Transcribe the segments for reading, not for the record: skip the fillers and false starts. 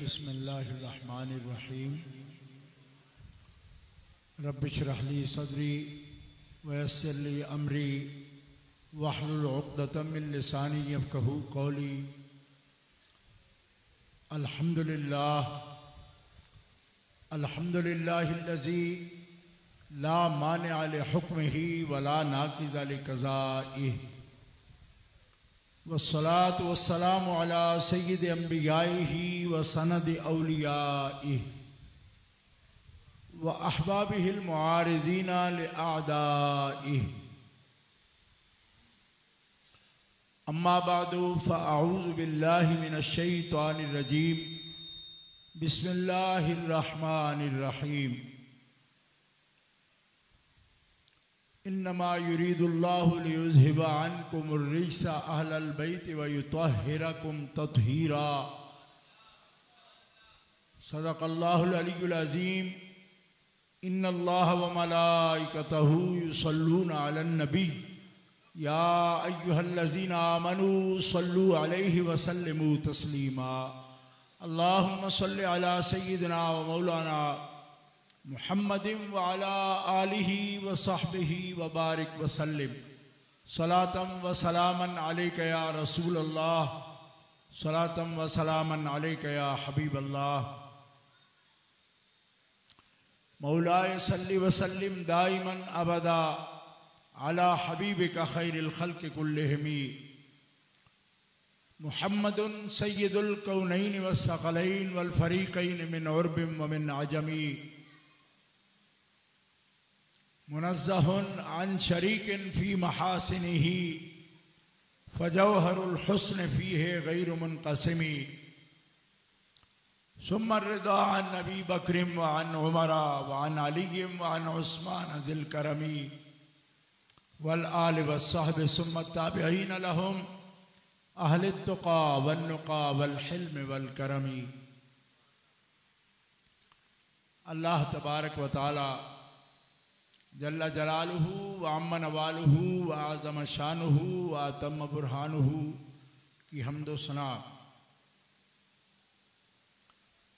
बिस्मिल्लाहिर्रहमानिर्रहीम। रब्बि इश्रह ली सदरी वयस्सिर ली अमरी वहलुल उक़दतम मिन लिसानी यफ़क़हू क़ौली। अल्हम्दुलिल्लाहिल्लज़ी ला मानिअ लिहुक्मिही वला नाक़िज़ लिक़ज़ाइही वस्सलातु वस्सलामु अला सय्यिदि अंबियाइही व सनदि औलियाइही व अहबाबिहिल मुआरिज़ीना लिअअदाइही। अम्मा बादु फ़अऊज़ु बिल्लाहि मिनश शैतानिर रजीम। बिस्मिल्लाहिर रहमानिर रहीम। इन्नमा युरीदुल्लाहु लियुज़हिबा अन्कुमुर रिज्सा अहलल बैति व युतह्हिरकुम तत्हीरा। सदक़ल्लाहुल अलियुल अज़ीम। इन्नल्लाह व मलाइकतहु युसल्लूना अलन नबी या अय्युहल्लज़ीना आमनू सल्लू अलैहि व सल्लिमू तस्लीमा। अल्लाहुम्मा सल्लि अला सय्यिदिना व मौलाना मुहम्मदिन व अला आलिहि व सहबिहि व बारिक व सल्लिम। सलातम व सलामन अलैका या रसूल अल्लाह, सलातम व सलामन अलैका या हबीब अल्लाह। मौलाए सल्लि व सल्लिम दाइमन अबदा अला हबीबिका खैरिल खल्क़ि कुल्लिहिम। मुहम्मदुन सय्यिदुल कौनैन व सकलैन वल फरीक़ैन मिन उर्बिन व मिन अजमी। मुनज़्ज़हुन अन शरीकिन फ़ी महासिनिही फ़जौहरुल हुस्न फ़ीहि गैरु मुनक़सिमी। सुम्मा रिदा अन नबी बकरिम व अन उमरा व अन अलीय्यिम व अन उस्मान ज़िल करमी वल आलि व सहबि सुम्मा ताबिईन लहुम अहलित तुक़ा वन नुक़ा वल हिल्म वल करमी। अल्लाह तबारक व तआला जल्ला जलालुहु व अम्मा नवालुहु व आज़म शानुहु व अतम्म बुरहानुहु की हम्दो सना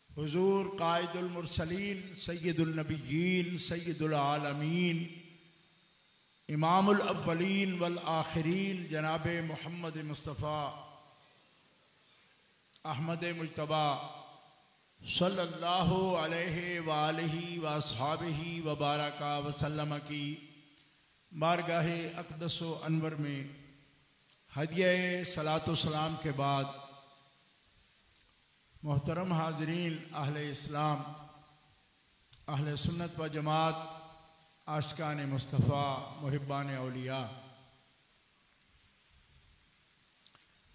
हुज़ूर क़ाइदुल मुरसलीन सय्यदुल नबिय्यीन सय्यदुल आलमीन इमामुल अव्वलीन वल आखिरीन जनाब मोहम्मद मुस्तफ़ा अहमद मुज्तबा सल्लल्लाहु अलैहि व आलिहि व अस्हाबिहि व बारका व सल्लम की बारगाहे अक़दस व अनवर में हदिया सलातो सलाम के बाद मोहतरम हाज़रीन, अहले इस्लाम, अहले सुन्नत व जमात, आशिकान मुस्तफ़ा, मुहिब्बान औलिया,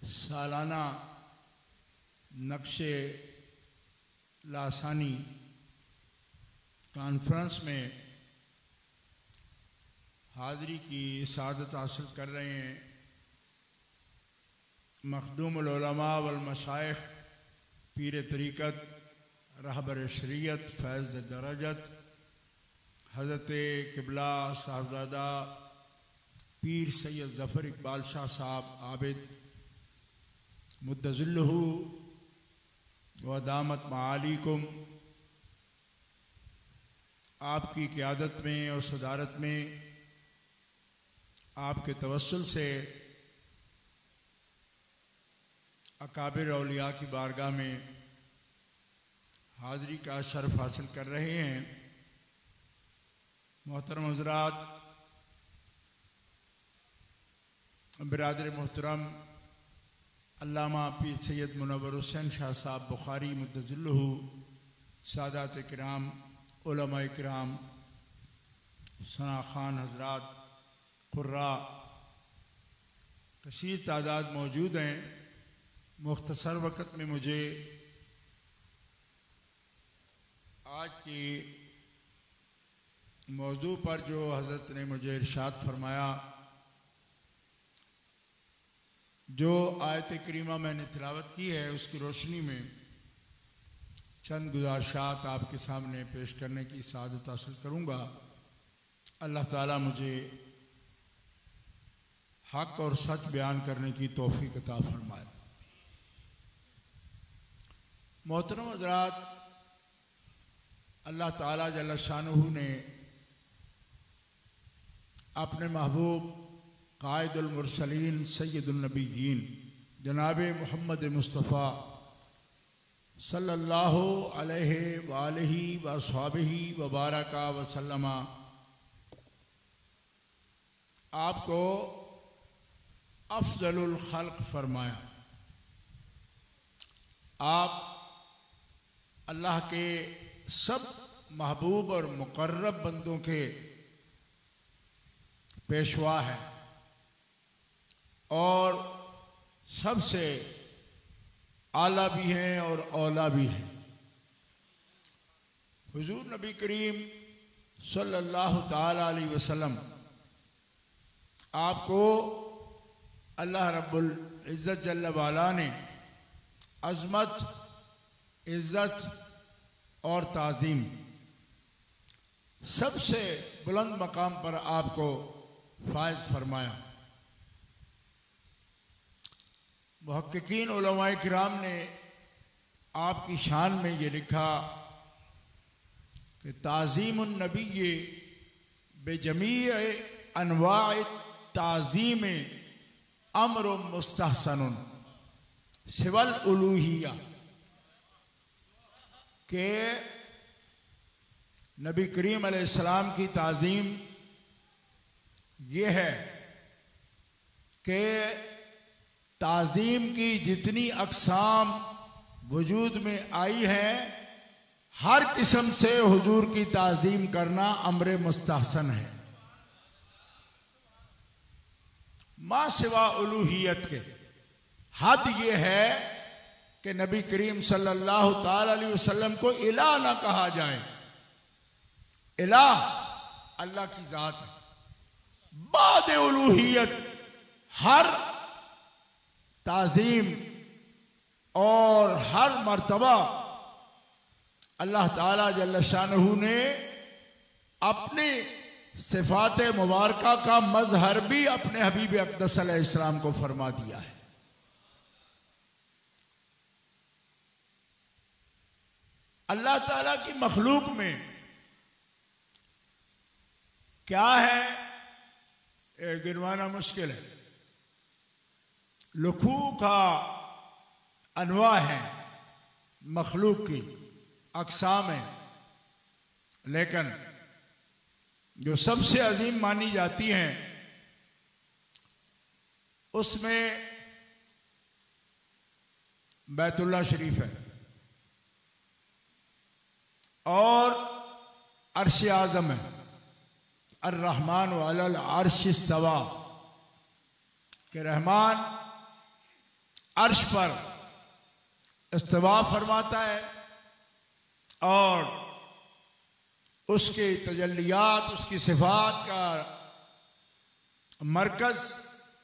सालाना नक्शे लासानी कॉन्फ्रेंस में हाज़री की सआदत हासिल कर रहे हैं मखदूमुल उलमा वल मशाइख, पीर तरीक़त, रहबर शरीयत, फैज़ दरजत, हज़रत क़िबला साहबज़ादा पीर सैयद ज़फ़र इक़बाल शाह साहब आबिद मुद्दज़िल्लहु व दामत मालिकुम। आपकी क़यादत में और सदारत में आपके तवस्सुल से अकाबिर औलिया की बारगाह में हाज़री का शर्फ़ हासिल कर रहे हैं। मोहतरम हज़रात, बिरादर मोहतरम अल्लामा पीर सैयद मुनव्वर हुसैन शाह साहब बुखारी मुद्दज़िल्लहु, सादात किराम, उलमाए किराम, सना खान हज़रात, क़ुर्रा, कसीर तादाद मौजूद हैं। मुख्तसर वक़्त में मुझे आज की मौजू पर जो हज़रत ने मुझे इरशाद फरमाया, जो आयत करीमा मैंने तिलावत की है, उसकी रोशनी में चंद गुज़ारिशात आपके सामने पेश करने की सआदत हासिल करूँगा। अल्लाह ताला मुझे हक़ और सच बयान करने की तौफ़ीक़ अता फरमाए। मोहतरम हज़रात, अल्लाह ताला जल्ल शानुहु ने अपने महबूब कायदुल मुरसलीन सैयदुल नबीयीन जनाब मोहम्मद मुस्तफ़ा सल्लल्लाहु अलैहि वालिहि वसहबिहि व बारका वसल्लमा आपको अफ़ज़लुल खल्क़ फरमाया। आप अल्लाह के सब महबूब और मुक़र्रब बंदों के पेशवा है और सबसे आला भी हैं और औला भी हैं। हुजूर नबी करीम सल्लल्लाहु ताला अलैहि वसल्लम आपको अल्लाह रब्बुल इज़्ज़त जल्ल वाला ने अज़मत, इज़्ज़त और ताज़ीम सबसे बुलंद मकाम पर आपको फाइज फरमाया। मुहक्किकीन उलमाए किराम ने आपकी शान में ये लिखा कि ताज़ीमुन नबी बेजमी अनवाए ताज़ीम अम्र मुस्तहसनुन सिवल उलूहिया के नबी करीम अलैहिस्सलाम की ताज़ीम ये है कि ताज़ीम की जितनी अक़साम वजूद में आई हैं, हर किस्म से हुजूर की ताज़ीम करना अम्र मुस्तहसन है। मा सिवा उलूहियत के हद ये है कि नबी करीम सल्लल्लाहु ताला अलैहि वसल्लम को इलाह ना कहा जाए। इलाह अल्लाह की जात है। बाद उलूहियत हर ताज़ीम और हर मर्तबा अल्लाह ताला जल्ल शानुहु ने अपनी सिफात मुबारका का मजहर भी अपने हबीब अक़दस अलैहिस्सलाम को फरमा दिया है। अल्लाह ताला की मखलूक में क्या है गिनवाना मुश्किल है। लखू का अनवा है, मखलूक की अक़साम है, लेकिन जो सबसे अजीम मानी जाती हैं उसमें बैतुल्लाह शरीफ है और अर्श आज़म है। अर्रहमान अलल अर्श इस्तवा के रहमान अर्श पर इस्तवा फरमाता है और उसके तजल्लियात, उसकी सिफात का मरकज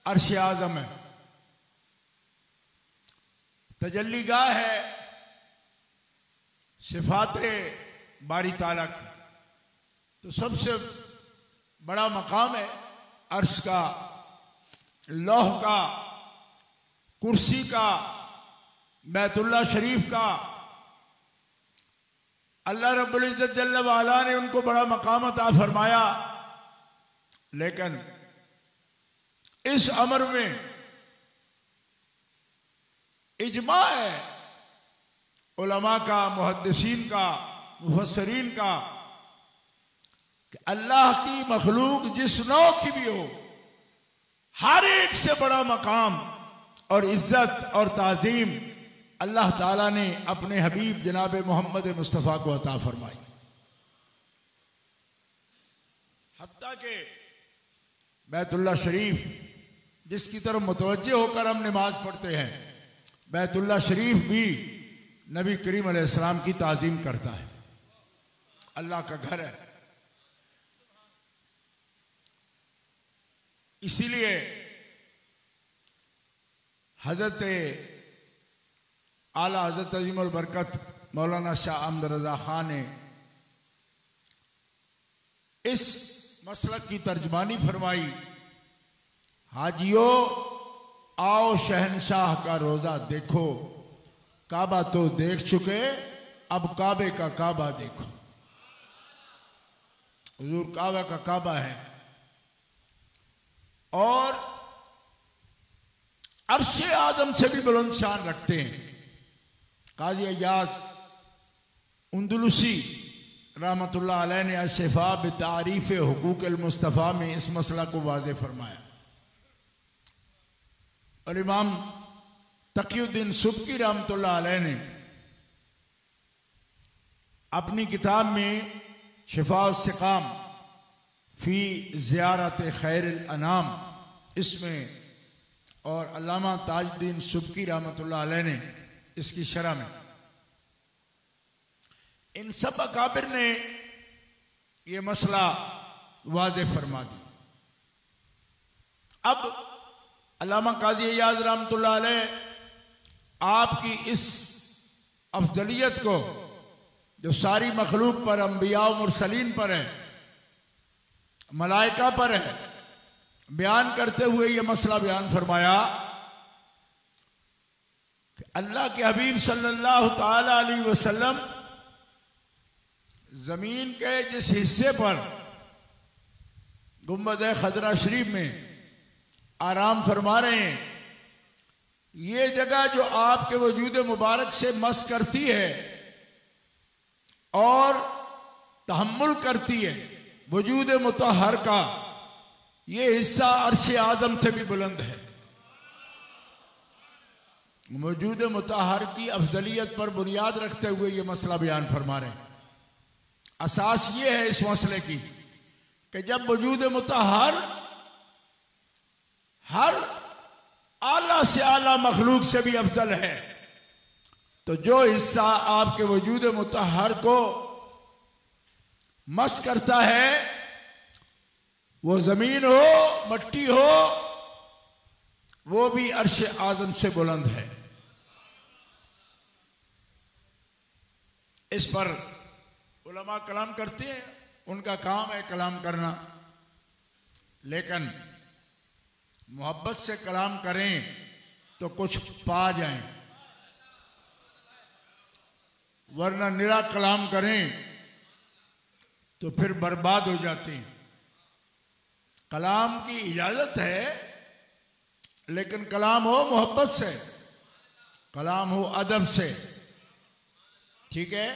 अर्श आज़म है। तजल्लीगाह है सिफाते बारी ताला की। तो सबसे बड़ा मकाम है अर्श का, लौह का, कुर्सी का, बैतुल्लाह शरीफ का। अल्लाह रब्बुल इज़्ज़त जल्ल वाला ने उनको बड़ा मकाम अता फरमाया, लेकिन इस अमर में इजमा है उलमा का, मुहद्दिसीन का, मुफस्सरीन का कि अल्लाह की मखलूक जिस नौ की भी हो, हर एक से बड़ा मकाम और इज्जत और ताज़ीम अल्लाह ताला ने अपने हबीब जनाब मोहम्मद मुस्तफ़ा को अता फरमाई। हत्ता के बैतुल्लाह शरीफ जिसकी तरफ मुतवज्जे होकर हम नमाज पढ़ते हैं, बैतुल्लाह शरीफ भी नबी करीम अलैहिस्सलाम की ताज़ीम करता है। अल्लाह का घर है। इसीलिए हजरत आला हजरत अज़ीमुल बरकत मौलाना शाह अहमद रज़ा खान ने इस मसलक की तर्जमानी फरमाई, हाजियो आओ शहनशाह का रोजा देखो, काबा तो देख चुके, अब काबे का काबा देखो। हुजूर काबा का काबा है और अर्शे आदम से भी बुलंद शान रखते हैं। काजी अय्याज उंदुलुसी रहमतुल्लाह अलैह ने अशिफा बितारीफ हुकूक अल मुस्तफ़ा में इस मसला को वाज़े फरमाया। और इमाम तक़ीउद्दीन सुब्की रहमतुल्लाह अलैह ने अपनी किताब में शिफा सिकाम फी ज़ियारत खैरुल अनाम इसमें, और अल्लामा ताजुद्दीन सुब्की रहमतुल्लाह अलैह ने इसकी शरह में, इन सब अकाबिर ने यह मसला वाज़े फरमा दी। अब अल्लामा काजी अय्याज रहमतुल्लाह अलैह आपकी इस अफजलियत को जो सारी मखलूक पर, अंबिया और मुरसलीन पर है, मलाइका पर है, बयान करते हुए यह मसला बयान फरमाया कि अल्लाह के हबीब सल्लल्लाहु ताला अलैहि वसल्लम जमीन के जिस हिस्से पर गुंबद खजरा शरीफ में आराम फरमा रहे हैं, ये जगह जो आपके वजूद मुबारक से मस करती है और तहम्मुल करती है वजूद मुतहर का, ये हिस्सा अर्श आज़म से भी बुलंद है। वजूद मुतहर की अफजलियत पर बुनियाद रखते हुए ये मसला बयान फरमा रहे हैं। असास ये है इस मसले की कि जब वजूद मुतहर हर आला से आला मखलूक से भी अफजल है, तो जो हिस्सा आपके वजूद मुतहर को मस करता है, वो जमीन हो, मट्टी हो, वो भी अर्श आज़म से बुलंद है। इस पर उलमा कलाम करते हैं, उनका काम है कलाम करना, लेकिन मोहब्बत से कलाम करें तो कुछ पा जाएं, वरना निरा कलाम करें तो फिर बर्बाद हो जाते हैं। कलाम की इजाजत है, लेकिन कलाम हो मोहब्बत से, कलाम हो अदब से, ठीक है।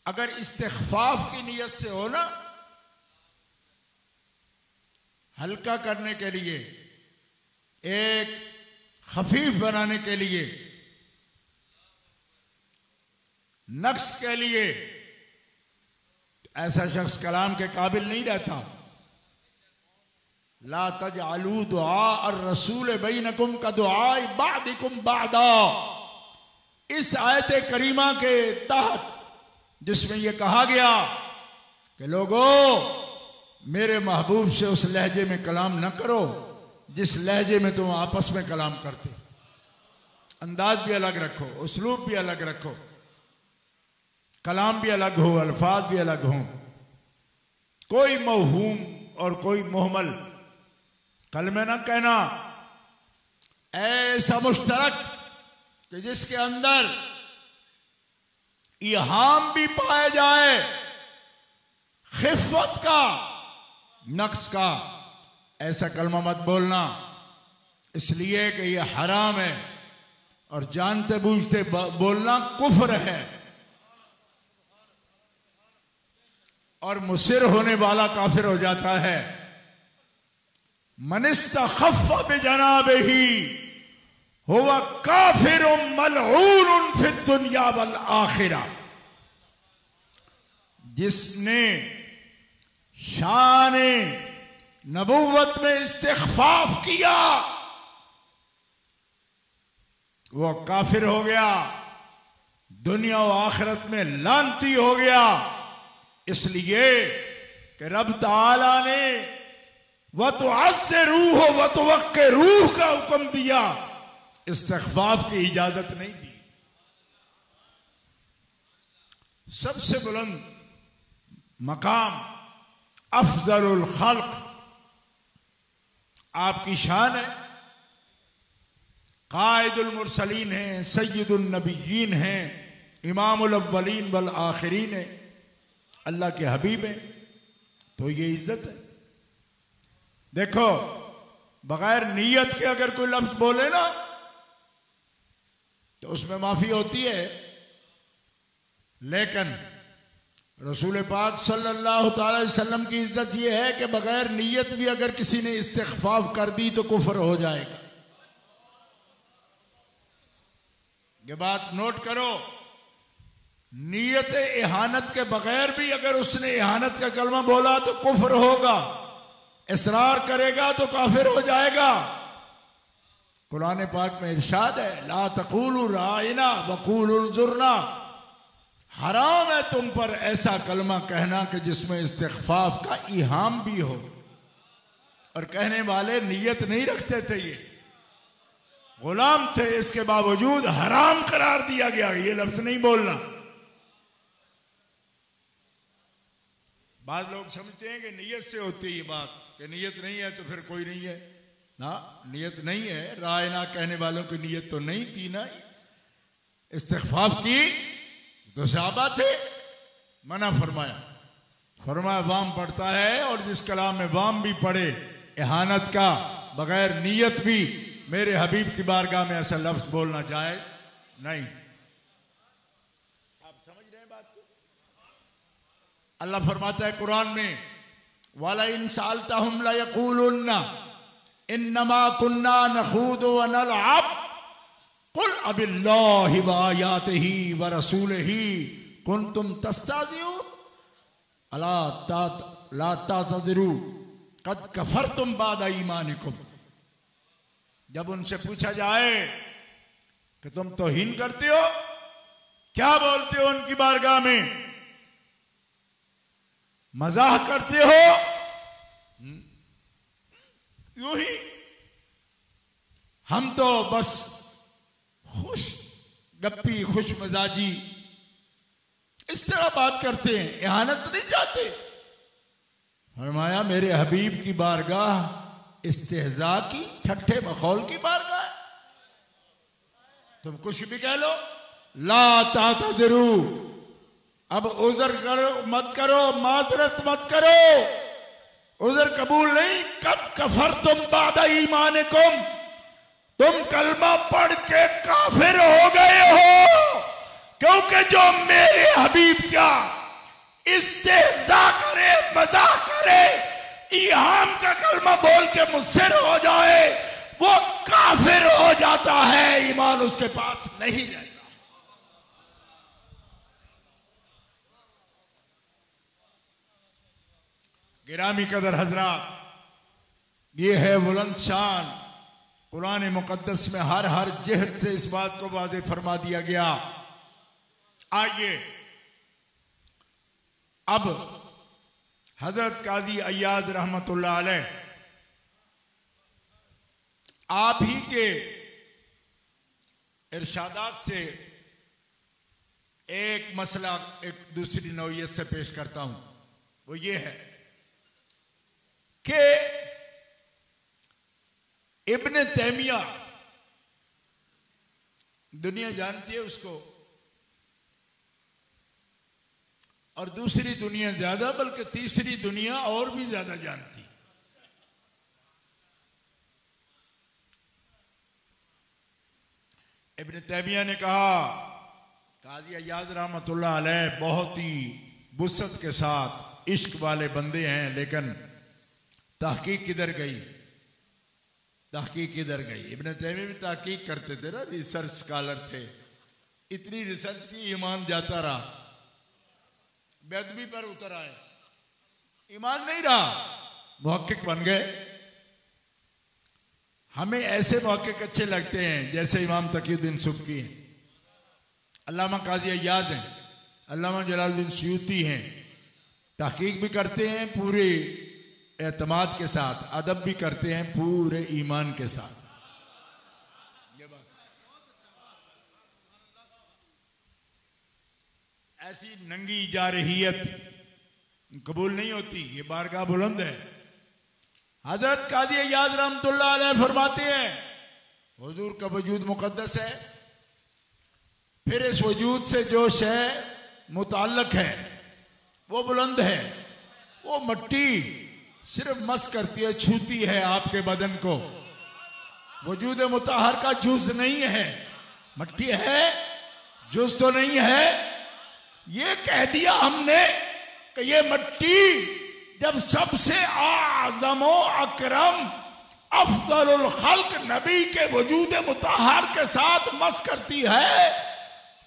अगर इस्तिग़फ़ाफ़ की नीयत से हो ना, हल्का करने के लिए, एक खफीफ बनाने के लिए, नक्स के लिए, ऐसा शख्स कलाम के काबिल नहीं रहता। ला तजअलू दुआ और रसूल बैनकुम का दुआ बादिकुम बादा, इस आयत करीमा के तहत जिसमें यह कहा गया कि लोगों मेरे महबूब से उस लहजे में कलाम न करो जिस लहजे में तुम आपस में कलाम करते। अंदाज भी अलग रखो, उसलूब भी अलग रखो, कलाम भी अलग हो, अल्फाज भी अलग हो, कोई मौहूम और कोई मोहमल कलमे न कहना, ऐसा मुश्तरक कि जिसके अंदर इहाम भी पाया जाए, खिफ़त का, नक्स का, ऐसा कलमा मत बोलना, इसलिए कि यह हराम है और जानते बूझते बोलना कुफ्र है, और मुसिर होने वाला काफिर हो जाता है। मनिस्तख़फ़्फ़ बिजनाबिही हुवा काफिरुम मलऊनुन फिद दुनिया वल आखिरा, जिसने शान नबुव्वत में इस्तिग़फ़ाफ़ किया वो काफिर हो गया, दुनिया और आखिरत में लानती हो गया। इसलिए कि रब ताला ने वतुअज़्ज़िरूह वतुवक्किरूह का हुक्म दिया, इस्तिग़फ़ाफ़ की इजाजत नहीं दी। सबसे बुलंद मकाम अफ़ज़लुल ख़ल्क़ आपकी शान है, कायदुल मुरसलीन हैं, सय्यदुन नबिय्यीन हैं, इमामुल अव्वलीन वल आखिरीन हैं, अल्लाह के हबीब हैं। तो ये इज्जत है। देखो, बगैर नीयत के अगर कोई लफ्ज बोले ना तो उसमें माफी होती है, लेकिन रसूल पाक सल्लल्लाहु अलैहि वसल्लम की इज्जत यह है कि बगैर नीयत भी अगर किसी ने इस्तिग़फ़ार कर दी तो कुफ्र हो जाएगा। ये बात नोट करो, नीयत इहानत के बगैर भी अगर उसने इहानत का कलमा बोला तो कुफ्र होगा, इसरार करेगा तो काफिर हो जाएगा। कुरान पाक में इरशाद है, ला तक़ूलू राइना वक़ूलू ज़ुरना, हराम है तुम पर ऐसा कलमा कहना कि जिसमें इस्तिग़फ़ार का इहाम भी हो। और कहने वाले नीयत नहीं रखते थे, ये गुलाम थे, इसके बावजूद हराम करार दिया गया ये लफ्ज नहीं बोलना। बाद लोग समझते हैं कि नीयत से होती है ये बात, कि नीयत नहीं है तो फिर कोई नहीं है ना, नीयत नहीं है। राय ना कहने वालों की नीयत तो नहीं थी ना, इस्तिग़फ़ार की तो सहाबा थे, मना फरमाया वाम पड़ता है, और जिस कलाम में वाम भी पड़े इहानत का, बगैर नीयत भी मेरे हबीब की बारगाह में ऐसा लफ्ज बोलना जायज नहीं। आप समझ रहे हैं बात को? अल्लाह फरमाता है कुरान में, वाला इन सालतहुम ला यक़ूलुन्ना इन्नमा कुन्ना नख़ूदु व नलअब कुल अबिल्लाहि व आयातिही व रसूलिही कुन्तुम तस्ताज़िऊन अला ला ताज़िरू क़द कफ़रतुम बाद ईमानिकुम। जब उनसे पूछा जाए कि तुम तौहीन करते हो, क्या बोलते हो उनकी बारगाह में, मजाक करते हो, यूं ही हम तो बस खुश गप्पी खुश मजाजी इस तरह बात करते हैं, इहानत नहीं चाहते। फरमाया मेरे हबीब की बारगाह इस्तेहजा की, ठट्ठे मखौल की बारगाह है। तुम कुछ भी कह लो, ला तातज़िरू, अब उज़र करो मत करो, माजरत मत करो, उज़र कबूल नहीं। कद कफ़रतुम बाद ईमानिकुम, तुम कलमा पढ़ के काफिर हो गए हो, क्योंकि जो मेरे हबीब का इस्तेहजा करे, मजाक करे, इहाम का कलमा बोल के मुस्सिर हो जाए, वो काफिर हो जाता है, ईमान उसके पास नहीं रहता। गिरामी कदर हजरात, ये है बुलंद शान, कुरान मुकद्दस में हर जिहद से इस बात को वाज़ेह फरमा दिया गया। आइए अब हजरत काजी अय्याज रहमतुल्लाह अलैह आप ही के इरशादात से एक मसला एक दूसरी नौइयत से पेश करता हूं। वो ये है कि इब्न तैमिया, दुनिया जानती है उसको, और दूसरी दुनिया ज्यादा, बल्कि तीसरी दुनिया और भी ज्यादा जानती। इब्न तैमिया ने कहा, काजी अय्याज रहमतुल्लाह अलैह बहुत ही वुसअत के साथ इश्क वाले बंदे हैं, लेकिन तहकीक किधर गई, तहकीक किधर गई। इब्न तैमिया भी तहकीक करते थे ना, रिसर्च स्कॉलर थे, इतनी रिसर्च की ईमान जाता रहा, बेदबी पर उतर आए, ईमान नहीं रहा, मुहक्किक बन गए। हमें ऐसे मुहक्किक अच्छे लगते हैं जैसे इमाम तकीउद्दीन सुबकी हैं, अल्लामा काजी अय्याज हैं, अल्लामा जलालुद्दीन सयूती हैं, तहकीक भी करते हैं पूरे एतमाद के साथ, अदब भी करते हैं पूरे ईमान के साथ। ये बात ऐसी नंगी जारहियत कबूल नहीं होती, ये बारगाह बुलंद है। हजरत काजी अय्याज रहमतुल्लाह अलैह फरमाते हैं हुजूर का वजूद मुकद्दस है। फिर इस वजूद से जो शय मुताल्लक है वो बुलंद है। वो मट्टी सिर्फ मस करती है, छूती है आपके बदन को। वजूद मुताहर का जुज नहीं है, मट्टी है, जुज तो नहीं है। ये कह दिया हमने कि ये मट्टी जब सबसे आज़म अकरम अफदलुल खल्क नबी के वजूद मुताहर के साथ मस करती है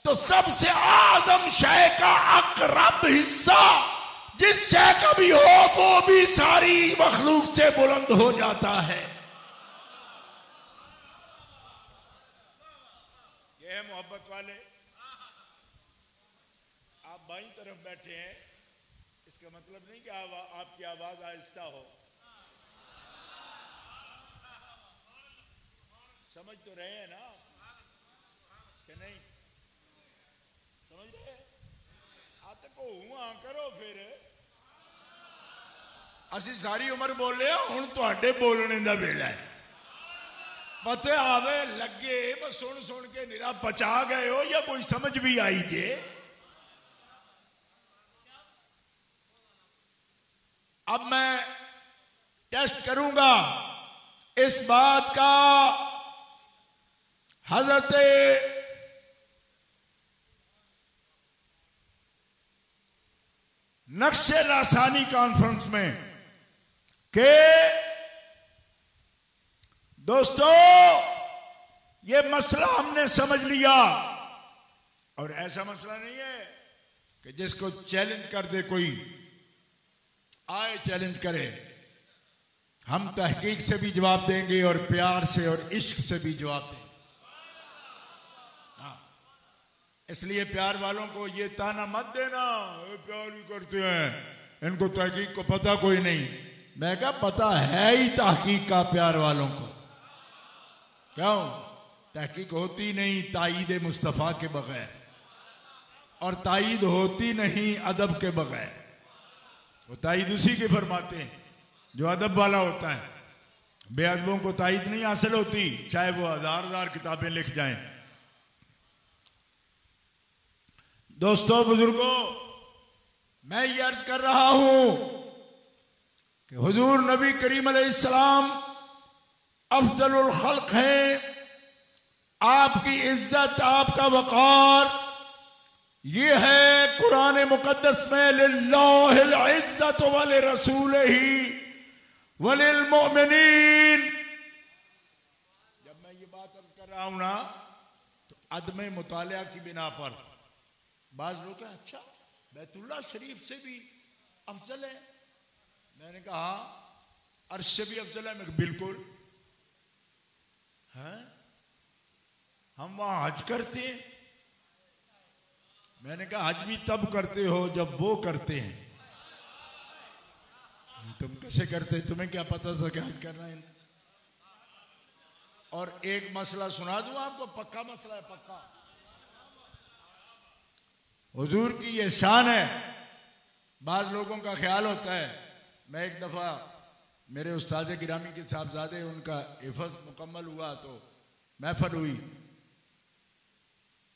तो सबसे आज़म शय का अकरब हिस्सा जिस शय का भी हो वो भी सारी मखलूक से बुलंद हो जाता है। ये है मोहब्बत वाले। आप बाईं तरफ बैठे हैं, इसका मतलब नहीं कि आपकी आवाज आहिस्ता हो। समझ तो रहे हैं ना कि नहीं? समझ रहे? आते को हुआ करो। फिर असी सारी उम्र बोले हुण तुहाडे बोलने का वेला है। पता आवे लगे बस सुन सुन के निरा बचा गए हो या कोई समझ भी आई जे। अब मैं टेस्ट करूंगा इस बात का। हजरत नक्शे रासानी कॉन्फ्रेंस में के दोस्तों ये मसला हमने समझ लिया और ऐसा मसला नहीं है कि जिसको चैलेंज कर दे कोई आए चैलेंज करे। हम तहकीक से भी जवाब देंगे और प्यार से और इश्क से भी जवाब देंगे। इसलिए प्यार वालों को ये ताना मत देना प्यार ही करते हैं, इनको तहकीक को पता कोई नहीं। मैं कहा पता है ही तहकीक का प्यार वालों को। क्यों? तहकीक होती नहीं ताईद मुस्तफ़ा के बगैर, और ताईद होती नहीं अदब के बगैर। वो ताईद उसी के फरमाते हैं जो अदब वाला होता है। बेअदबों को ताईद नहीं हासिल होती, चाहे वो हजार किताबें लिख जाएं। दोस्तों बुजुर्गों, मैं ये अर्ज कर रहा हूं कि हुजूर नबी करीम अलैहिस्सलाम अफजलुल खल्क हैं। आपकी इज्जत, आपका वक़ार ये है कुरान मुकद्दस में लिल्लाहिल इज्जत व लिरसूलिही व लिल मुमिनीन। जब मैं ये बात अर्ज कर रहा हूं ना तो अदम मुतालिया की बिना पर बाज लोग क्या अच्छा बैतुल्लाह शरीफ से भी अफजल है। मैंने कहा अर्श से भी अफजल है। मैं बिल्कुल है, हम वहां हज करते हैं। मैंने कहा हज भी तब करते हो जब वो करते हैं, तुम कैसे करते? तुम्हें क्या पता था कि हज करना है? और एक मसला सुना दूं आपको, पक्का मसला है, पक्का। हुजूर की ये शान है। बाज लोगों का ख्याल होता है। मैं एक दफ़ा मेरे उस्ताद गिरामी के साहबजादे उनका हिफ़्ज़ मुकम्मल हुआ तो महफिल हुई।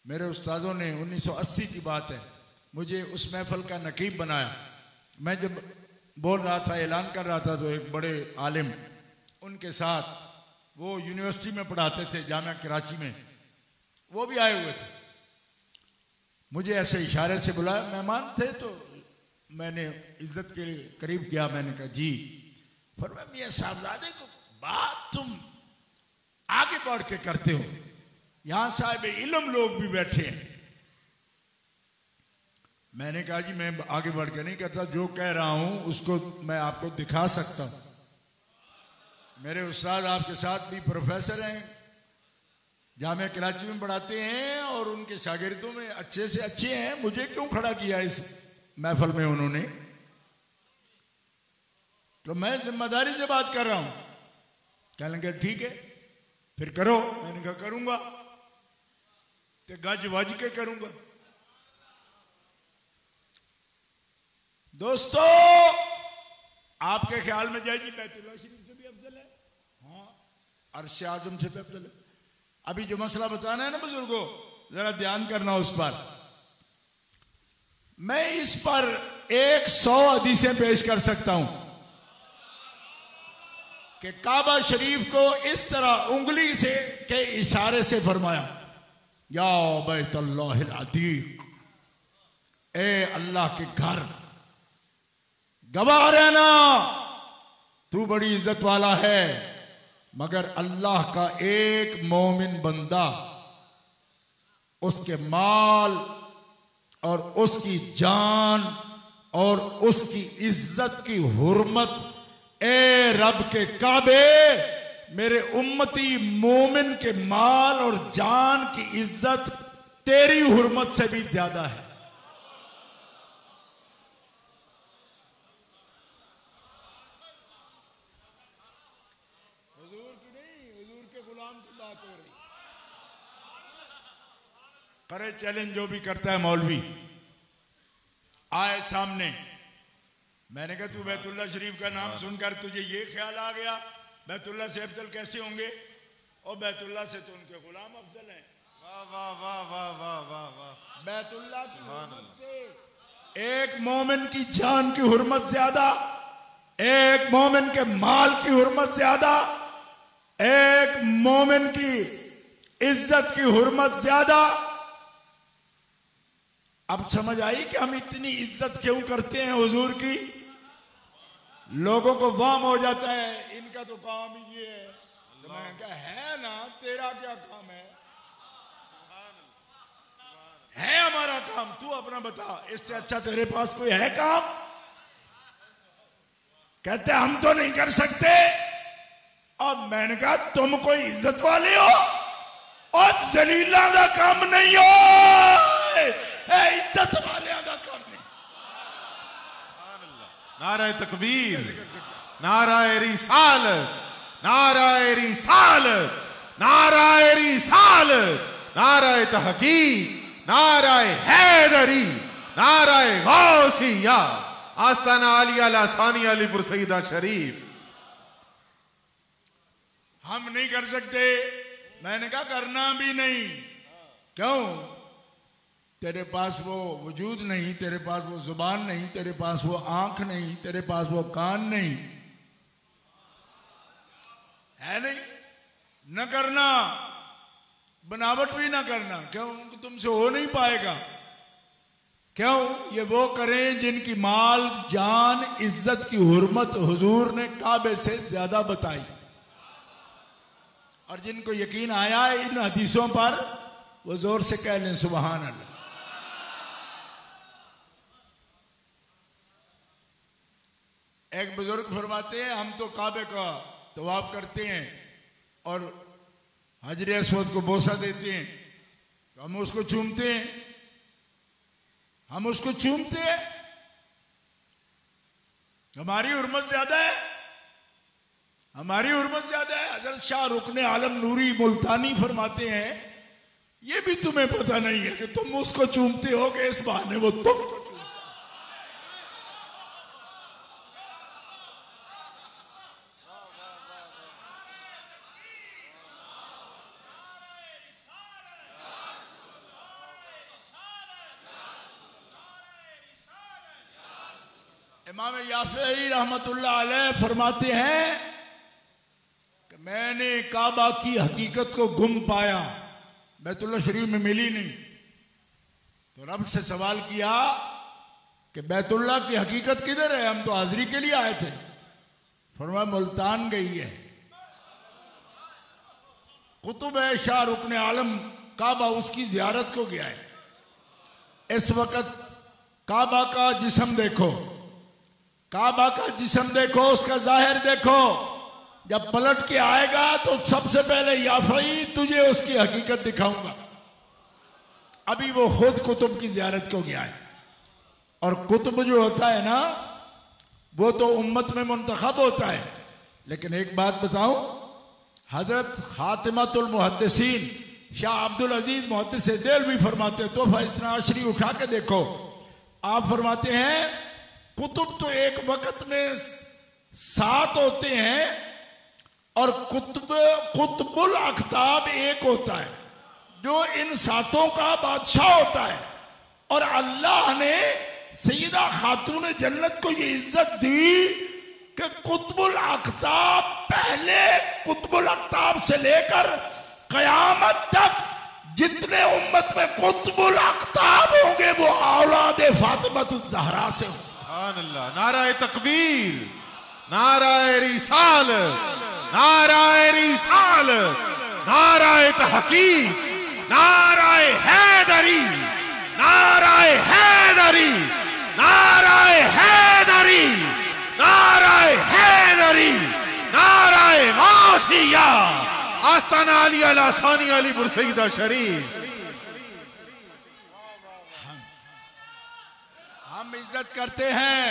मेरे उस्तादों ने 1980 की बात है मुझे उस महफिल का नकीब बनाया। मैं जब बोल रहा था, ऐलान कर रहा था, तो एक बड़े आलिम उनके साथ, वो यूनिवर्सिटी में पढ़ाते थे जामिया कराची में, वो भी आए हुए थे। मुझे ऐसे इशारे से बुलाया, मेहमान थे, तो मैंने इज्जत के लिए करीब किया। मैंने कहा जी। फरमाया मियां साहबजादे को बात तुम आगे बढ़ के करते हो, यहां साहिब इल्म लोग भी बैठे हैं। मैंने कहा जी मैं आगे बढ़ के नहीं करता, जो कह रहा हूं उसको मैं आपको दिखा सकता हूं। मेरे उस्ताद आपके साथ भी प्रोफेसर हैं, जामिया कराची में पढ़ाते हैं और उनके शागिर्दों में अच्छे से अच्छे हैं। मुझे क्यों खड़ा किया इस महफिल में उन्होंने? तो मैं जिम्मेदारी से बात कर रहा हूं। कहने लगे ठीक है फिर करो। मैंने कहा करूंगा तो गज वज के करूंगा। दोस्तों आपके ख्याल में जाए जी बैतुल्लाह शरीफ से भी अफजल है? हाँ, अर्श आजम से भी अफजल है। अभी जो मसला बताना है ना बुजुर्गों, जरा ध्यान करना उस पर। मैं इस पर 100 हदीसें पेश कर सकता हूं कि काबा शरीफ को इस तरह उंगली से के इशारे से फरमाया, या बैतुल्लाहिल अतीक, ए अल्लाह के घर, गवाह रहना तू बड़ी इज्जत वाला है, मगर अल्लाह का एक मोमिन बंदा उसके माल और उसकी जान और उसकी इज्जत की हुर्मत, ए रब के काबे, मेरे उम्मती मोमिन के माल और जान की इज्जत तेरी हुर्मत से भी ज्यादा है। हुजूर की नहीं, हुजूर के गुलाम की बात हो रही। करे चैलेंज जो भी करता है मौलवी, आए सामने। मैंने कहा तू बैतुल्ला शरीफ का नाम सुनकर तुझे ये ख्याल आ गया बैतुल्ला से अफजल कैसे होंगे, और बैतुल्ला से तो उनके गुलाम अफजल हैं। वाह वाह वाह वाह वाह वाह वाह। बैतुल्ला की हुर्मत से एक मोमिन की जान की हुर्मत ज्यादा, एक मोमिन के माल की हुर्मत ज्यादा, एक मोमिन की इज्जत की हुर्मत ज्यादा। अब समझ आई कि हम इतनी इज्जत क्यों करते हैं हुजूर की। लोगों को वाम हो जाता है, इनका तो काम ही ये है। तो मैं कहा है ना, तेरा क्या काम है हमारा काम, तू अपना बता, इससे अच्छा तेरे पास कोई है काम? कहते हम तो नहीं कर सकते। और मैंने कहा तुम कोई इज्जत वाले हो और जलीला का काम नहीं हो, इज्जत वाले का काम नहीं। नाराए तकबीर, नाराए रिसालत, नाराए रिसालत, नाराए रिसालत, नाराए तहकीक, नाराए हैदरी, नाराए गौसिया, आस्ताना आलिया लासानी अलीपुर सईदा शरीफ। हम नहीं कर सकते। मैंने कहा करना भी नहीं। क्यों? तेरे पास वो वजूद नहीं, तेरे पास वो जुबान नहीं, तेरे पास वो आंख नहीं, तेरे पास वो कान नहीं है। नहीं न करना, बनावट भी ना करना। क्यों? तुमसे हो नहीं पाएगा। क्यों? ये वो करें जिनकी माल, जान, इज्जत की हुर्मत हुजूर ने काबे से ज्यादा बताई, और जिनको यकीन आया इन हदीसों पर वो जोर से कह लें सुभान अल्लाह। एक बुजुर्ग फरमाते हैं हम तो काबे का तवाफ करते हैं और हजर अस्वद को बोसा देते हैं, तो हम उसको चूमते हैं, हम उसको चूमते हैं। हमारी हुर्मत ज्यादा है, हमारी हुर्मत ज्यादा है। हजरत शाह रुकने आलम नूरी मुल्तानी फरमाते हैं ये भी तुम्हें पता नहीं है कि तुम उसको चूमते हो कि इस बहाने वो तुमको चूमता है। इमाम याफई रहमतुल्लाह अलैह फरमाते हैं कि मैंने काबा की हकीकत को गुम पाया, बैतुल्ला शरीफ में मिली नहीं। तो रब से सवाल किया कि बैतुल्ला की हकीकत किधर है, हम तो हाजिरी के लिए आए थे। फरमाया मुल्तान गई है। कुतुब शाह रुकने आलम काबा उसकी जियारत को गया है। इस वक्त काबा का जिस्म देखो, काबा का जिस्म देखो, उसका जाहिर देखो। जब पलट के आएगा तो सबसे पहले याफई तुझे उसकी हकीकत दिखाऊंगा। अभी वो खुद कुतुब की जियारत को गया है। और कुतुब जो होता है ना, वो तो उम्मत में मुंतखब होता है। लेकिन एक बात बताऊं, हजरत खातिमतुल मुहद्दिसीन शाह अब्दुल अजीज मुहद्दिस देलवी फरमाते, तोहफा इस्ना अशरी उठा के देखो, आप फरमाते हैं कुतुब तो एक वक्त में 7 होते हैं और कुतुबुल अख्ताब एक होता है जो इन सातों का बादशाह होता है। और अल्लाह ने सईदा खातून जन्नत को ये इज्जत दी कि कुतुबुल अख्ताब, पहले कुतुबुल अख्ताब से लेकर कयामत तक जितने उम्मत में कुतुबुल अख्ताब होंगे वो औलाद फातिमतुज़ ज़हरा से होंगे। सुभान अल्लाह। नाराए तकबीर, नाराए रिसालत, नाराए रिसालत, नाराए तहकीक, नाराए हैदरी, नाराए हैदरी, नाराए हैदरी, नाराए हैदरी, नाराए गासिया, आस्ताना अली अला सानी अली बुरसईदा शरीफ। हम इज्जत करते हैं,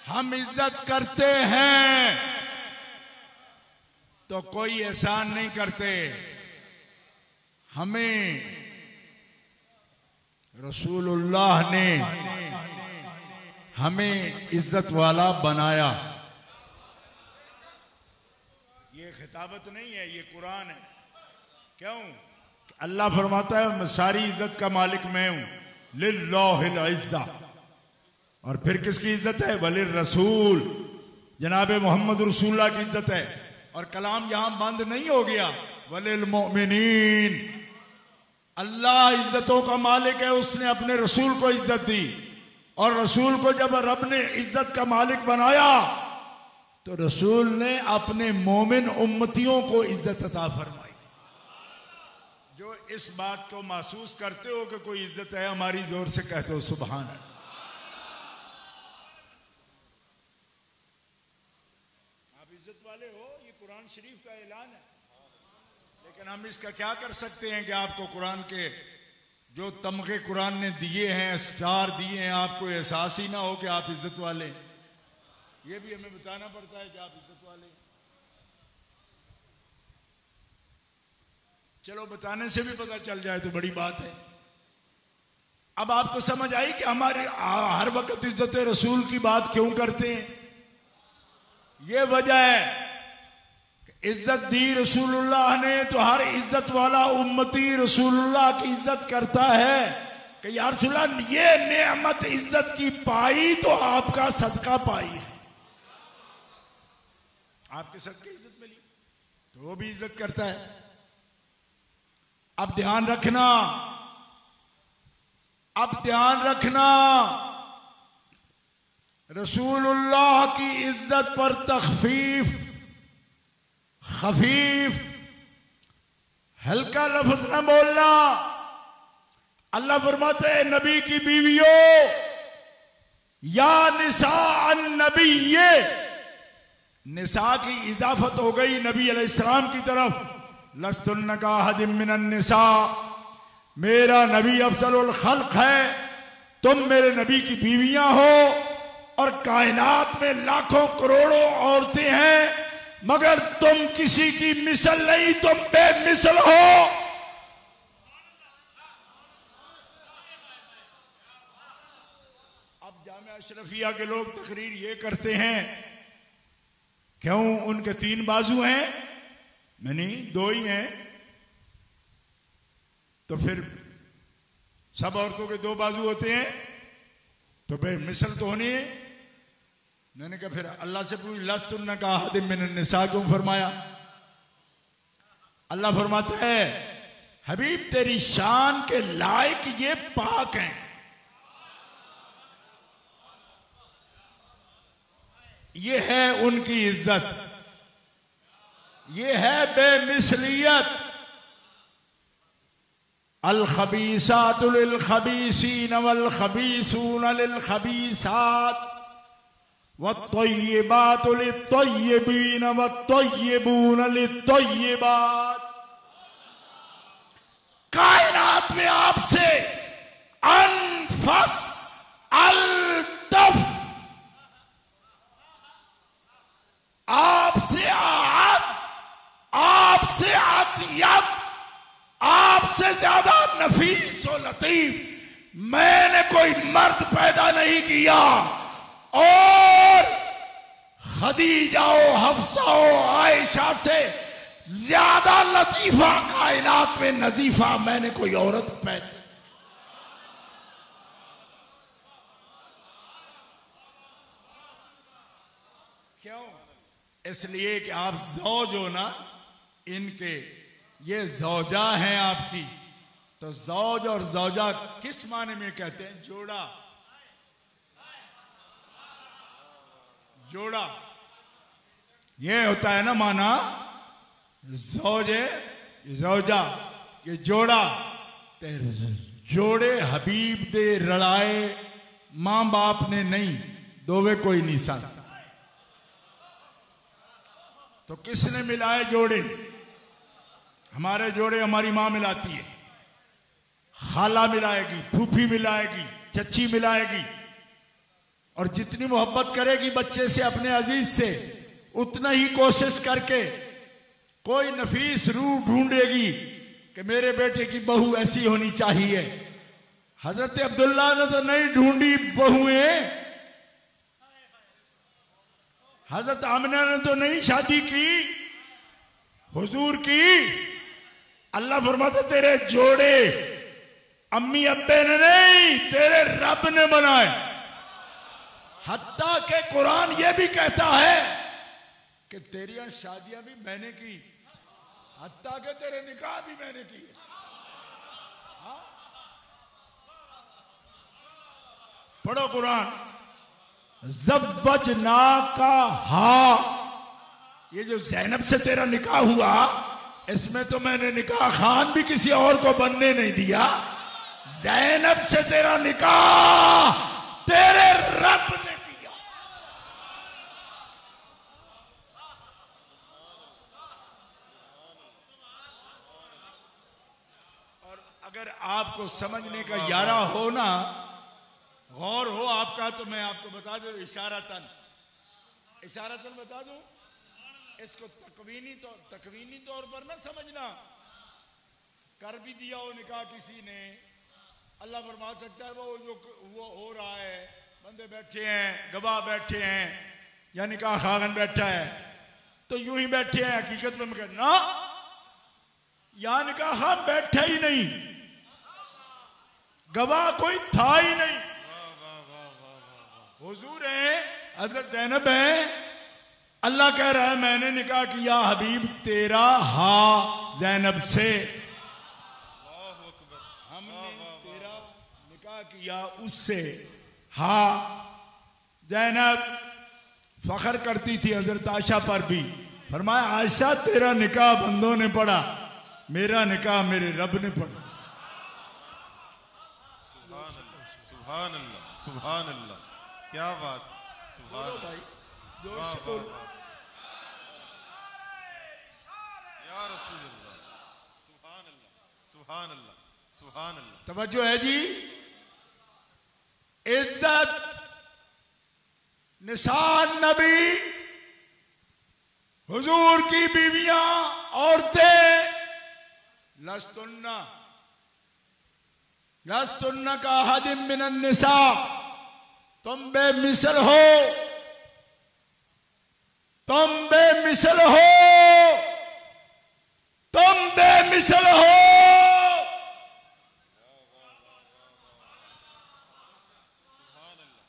हम इज्जत करते हैं तो कोई एहसान नहीं करते। हमें रसूलुल्लाह ने हमें इज्जत वाला बनाया। ये खिताबत नहीं है, ये कुरान है। क्यों? अल्लाह फरमाता है मैं सारी इज्जत का मालिक मैं हूं, लिल्लाहिल इज्जा। और फिर किसकी इज्जत है? वलिर रसूल, जनाब मोहम्मद रसूलुल्लाह की इज्जत है। और कलाम यहां बंद नहीं हो गया, वलिल मोमिनीन। अल्लाह इज्जतों का मालिक है, उसने अपने रसूल को इज्जत दी। और रसूल को जब रब ने इज्जत का मालिक बनाया तो रसूल ने अपने मोमिन उम्मतियों को इज्जत अता फरमाई। जो इस बात को महसूस करते हो कि कोई इज्जत है हमारी, जोर से कहते हो सुभान अल्लाह। इज्जत वाले हो, ये कुरान शरीफ का ऐलान है। लेकिन हम इसका क्या कर सकते हैं कि आपको कुरान के जो तमगे कुरान ने दिए हैं, स्टार दिए हैं, आपको एहसास ही ना हो कि आप इज्जत वाले। ये भी हमें बताना पड़ता है कि आप इज्जत वाले। चलो बताने से भी पता चल जाए तो बड़ी बात है। अब आपको समझ आई कि हमारे हर वक्त इज्जत रसूल की बात क्यों करते हैं। ये वजह है कि इज्जत दी रसूलुल्लाह ने तो हर इज्जत वाला उम्मती रसूलुल्लाह की इज्जत करता है कि यार रसूलुल्लाह ये नेमत इज्जत की पाई तो आपका सदका पाई है, आपके सदके इज्जत मिली तो वो भी इज्जत करता है। अब ध्यान रखना, अब ध्यान रखना, रसूलुल्लाह की इज्जत पर तखफीफ, खफीफ, हल्का लफ्ज न बोलना। अल्लाह फरमाते हैं नबी की बीवियों, या निसा नबी, ये निसा की इजाफत हो गई नबी अलैहिस्सलाम की तरफ। लस्तुन्न का हदिम मिनन निसा, मेरा नबी अफजलुल खल्क है, तुम मेरे नबी की बीवियां हो। और कायनात में लाखों करोड़ों औरतें हैं मगर तुम किसी की मिसल नहीं, तुम बेमिसल हो। अब जामिया अशरफिया के लोग तकरीर ये करते हैं, क्यों उनके 3 बाजू हैं? नहीं, 2 ही हैं। तो फिर सब औरतों के 2 बाजू होते हैं तो बेमिसल तो होनी है। मैंने कहा फिर अल्लाह से पूछ, लस्तुन्ना का हदिम मिनन निसा क्यों फरमाया? अल्लाह फरमाता है हबीब तेरी शान के लायक ये पाक हैं, ये है उनकी इज्जत, ये है बेमिसलियत। अल खबीसातु लिल खबीसीन वल खबीसून लिल खबीसात वत्तय्यिबातु लित्तय्यिबीन वत्तय्यिबून लित्तय्यिबात। कायनात में आपसे अनफस अल्तफ, आपसे आज, आपसे अतियब, आपसे ज्यादा नफीस और लतीफ मैंने कोई मर्द पैदा नहीं किया। और खदीजा हो, हफ्सा हो, आयशा से ज्यादा लतीफा कायनात में नजीफा मैंने कोई औरत पैदा। क्यों? इसलिए कि आप ज़ौज हो ना, इनके ये ज़ौजा हैं आपकी। तो ज़ौज और ज़ौजा किस माने में कहते हैं? जोड़ा। जोड़ा ये होता है ना माना, ज़ौजे ज़ौजा, ये जोड़ा। जोड़े हबीब दे रड़ाए मां बाप ने नहीं, दोवे कोई नहीं सा। तो किसने मिलाए जोड़े? हमारे जोड़े हमारी मां मिलाती है, खाला मिलाएगी, फूफी मिलाएगी, चच्ची मिलाएगी। और जितनी मोहब्बत करेगी बच्चे से, अपने अजीज से, उतना ही कोशिश करके कोई नफीस रूह ढूंढेगी कि मेरे बेटे की बहू ऐसी होनी चाहिए। हजरत अब्दुल्ला ने तो नहीं ढूंढी बहुएं, हजरत आमिना ने तो नहीं शादी की हुजूर की। अल्लाह फरमाता तेरे जोड़े अम्मी अब्बे ने नहीं, तेरे रब ने बनाए। हत्ता के कुरान ये भी कहता है कि तेरी शादियां भी मैंने की, हत्ता के तेरे निकाह भी मैंने किए। पढ़ो कुरान। ज़व्वजना का हा, ये जो ज़ैनब से तेरा निकाह हुआ, इसमें तो मैंने निकाह खान भी किसी और को बनने नहीं दिया। ज़ैनब से तेरा निकाह तेरे रब ने किया। और अगर आपको समझने का यारा हो ना, गौर हो आपका, तो मैं आपको बता दूं इशारतन बता दूं। इसको तकवीनी तौर पर ना समझना। कर भी दिया हो निकाह किसी ने, अल्लाह फरमा सकता है वो हो रहा है, बंदे बैठे हैं, गवाह बैठे हैं, या निकाह खागन बैठा है, तो यूं ही बैठे हैं। हकीकत में मैं ना, यहां निकाह खान बैठा ही नहीं, गवाह कोई था ही नहीं। हुजूर है, हजरत ज़ैनब है। अल्लाह कह रहा है मैंने निकाह किया हबीब तेरा हा ज़ैनब से, हमने तेरा निकाह किया उससे। हा ज़ैनब फख्र करती थी हजरत आयशा पर भी। फरमाया आयशा तेरा निकाह बंदों ने पढ़ा, मेरा निकाह मेरे रब ने पढ़ा। सुभान अल्लाह, सुभान अल्लाह, क्या बात। बोलो भाई, जोर से बोलो। या रसूल अल्लाह, सुभान अल्लाह, सुभान अल्लाह, सुभान अल्लाह। तवज्जो है जी। इज्जत निशान नबी, हुजूर की बीवियां, औरतें, लस्तुन्ना का हदिम मिनन निसा, तुम बेमिसल हो, तुम बेमिसल हो, तुम बेमिसल हो।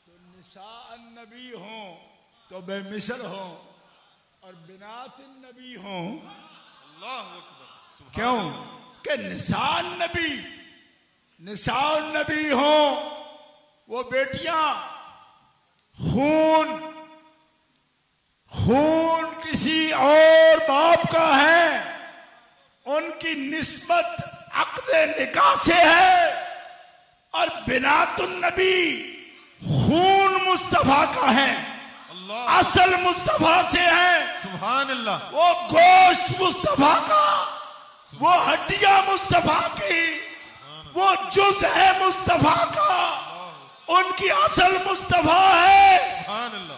तो निसा नबी हो तो बेमिसल हो, और बिनात नबी हो। अल्लाहु अकबर। क्यों? कि निशान नबी हो, वो बेटियां खून किसी और बाप का है, उनकी निस्बत अक़्दे निकाह से है। और बिनातुन नबी खून मुस्तफा का है, असल मुस्तफा से है। सुभान अल्लाह। वो गोश्त मुस्तफा का, वो हड्डियां मुस्तफा की, वो जुज़ है मुस्तफा का, उनकी असल मुस्तफा है।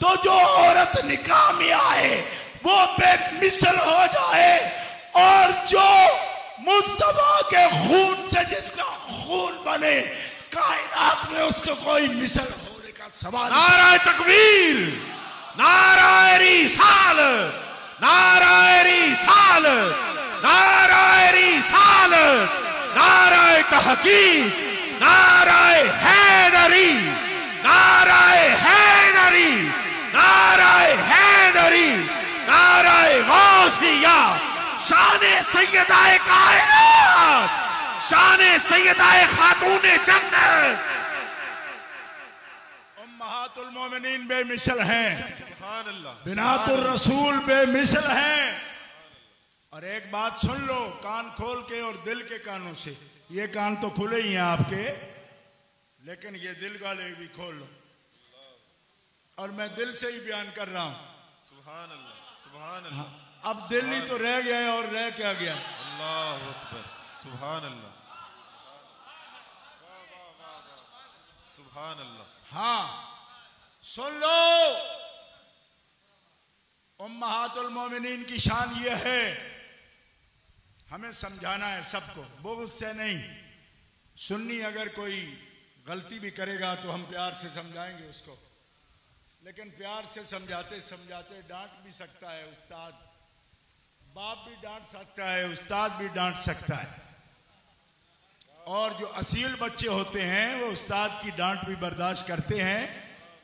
तो जो औरत निकाह में आए वो बेमिसल हो जाए, और जो मुस्तफा के खून से जिसका खून बने, कायनात में उसको कोई मिसल होने का सवाल। नाराए तकबीर, नाराए रिसालत, नाराए रिसालत, नाराए रिसालत, नाराए तहकीक, नाराए हैदरी, नाराए हैदरी, नाराए हैदरी, नाराए गौसिया, शाने सैयदाए कायनात, शाने सैयदाए खातूने जन्नत। उम्महातुल मोमिनीन बेमिसल हैं, सुभान अल्लाह, बिनातुर रसूल बेमिसल हैं। और एक बात सुन लो कान खोल के और दिल के कानों से, ये कान तो खुले ही हैं आपके, लेकिन ये दिल वाले भी खोल लो। और मैं दिल से ही बयान कर रहा हूं। सुभान अल्लाह, सुभान अल्लाह। अब दिल ही तो रह गया है, और रह क्या गया? अल्लाह अकबर, सुभान अल्लाह, सुभान अल्लाह। हाँ सुन लो, उम्महातुल मोमिनीन की शान ये है, हमें समझाना है सबको, बुग़्ज़ से नहीं। सुन्नी अगर कोई गलती भी करेगा तो हम प्यार से समझाएंगे उसको, लेकिन प्यार से समझाते समझाते डांट भी सकता है उस्ताद, बाप भी डांट सकता है, उस्ताद भी डांट सकता है। और जो असील बच्चे होते हैं वो उस्ताद की डांट भी बर्दाश्त करते हैं,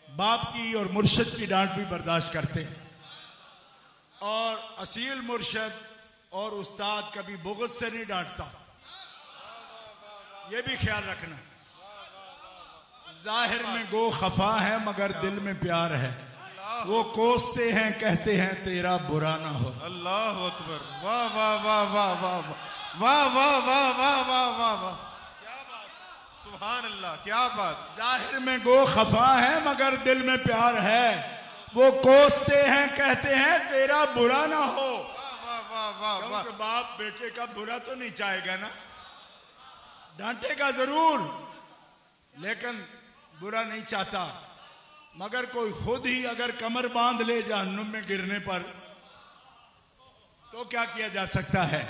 बाप की और मुर्शिद की डांट भी बर्दाश्त करते हैं। और असील मुर्शिद और उस्ताद कभी बुग़्ज़ से नहीं डांटता, ये भी ख्याल रखना। जाहिर में गो खफा है मगर दिल में प्यार है, वो कोसते हैं कहते हैं तेरा बुरा ना हो। अल्लाह अकबर, वाह वाह वाह वाह वाह वाह वाह वाह वाह वाह वाह वाह, क्या बात, सुभान अल्लाह, क्या बात। जाहिर में गो खफा है मगर दिल में प्यार है, वो कोसते हैं कहते हैं तेरा बुरा ना हो। वाह वाह वाह वाह, क्योंकि बाप बेटे का बुरा तो नहीं चाहेगा ना, डांटेगा जरूर लेकिन बुरा नहीं चाहता। मगर कोई खुद ही अगर कमर बांध ले जहन्नुम में गिरने पर तो क्या किया जा सकता है?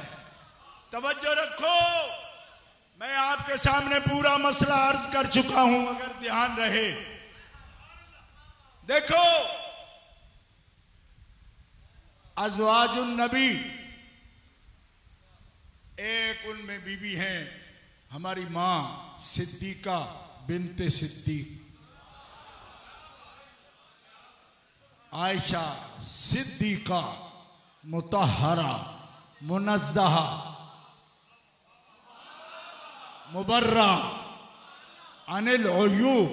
तवज्जो रखो, मैं आपके सामने पूरा मसला अर्ज कर चुका हूं, अगर ध्यान रहे। देखो, अज़वाजुन नबी, एक उनमें बीबी हैं हमारी मां सिद्दीका बिनते सिद्दीक, आयशा सिद्दीका मुतहरा मुनज़्ज़हा मुबर्रा अनिल उयूब,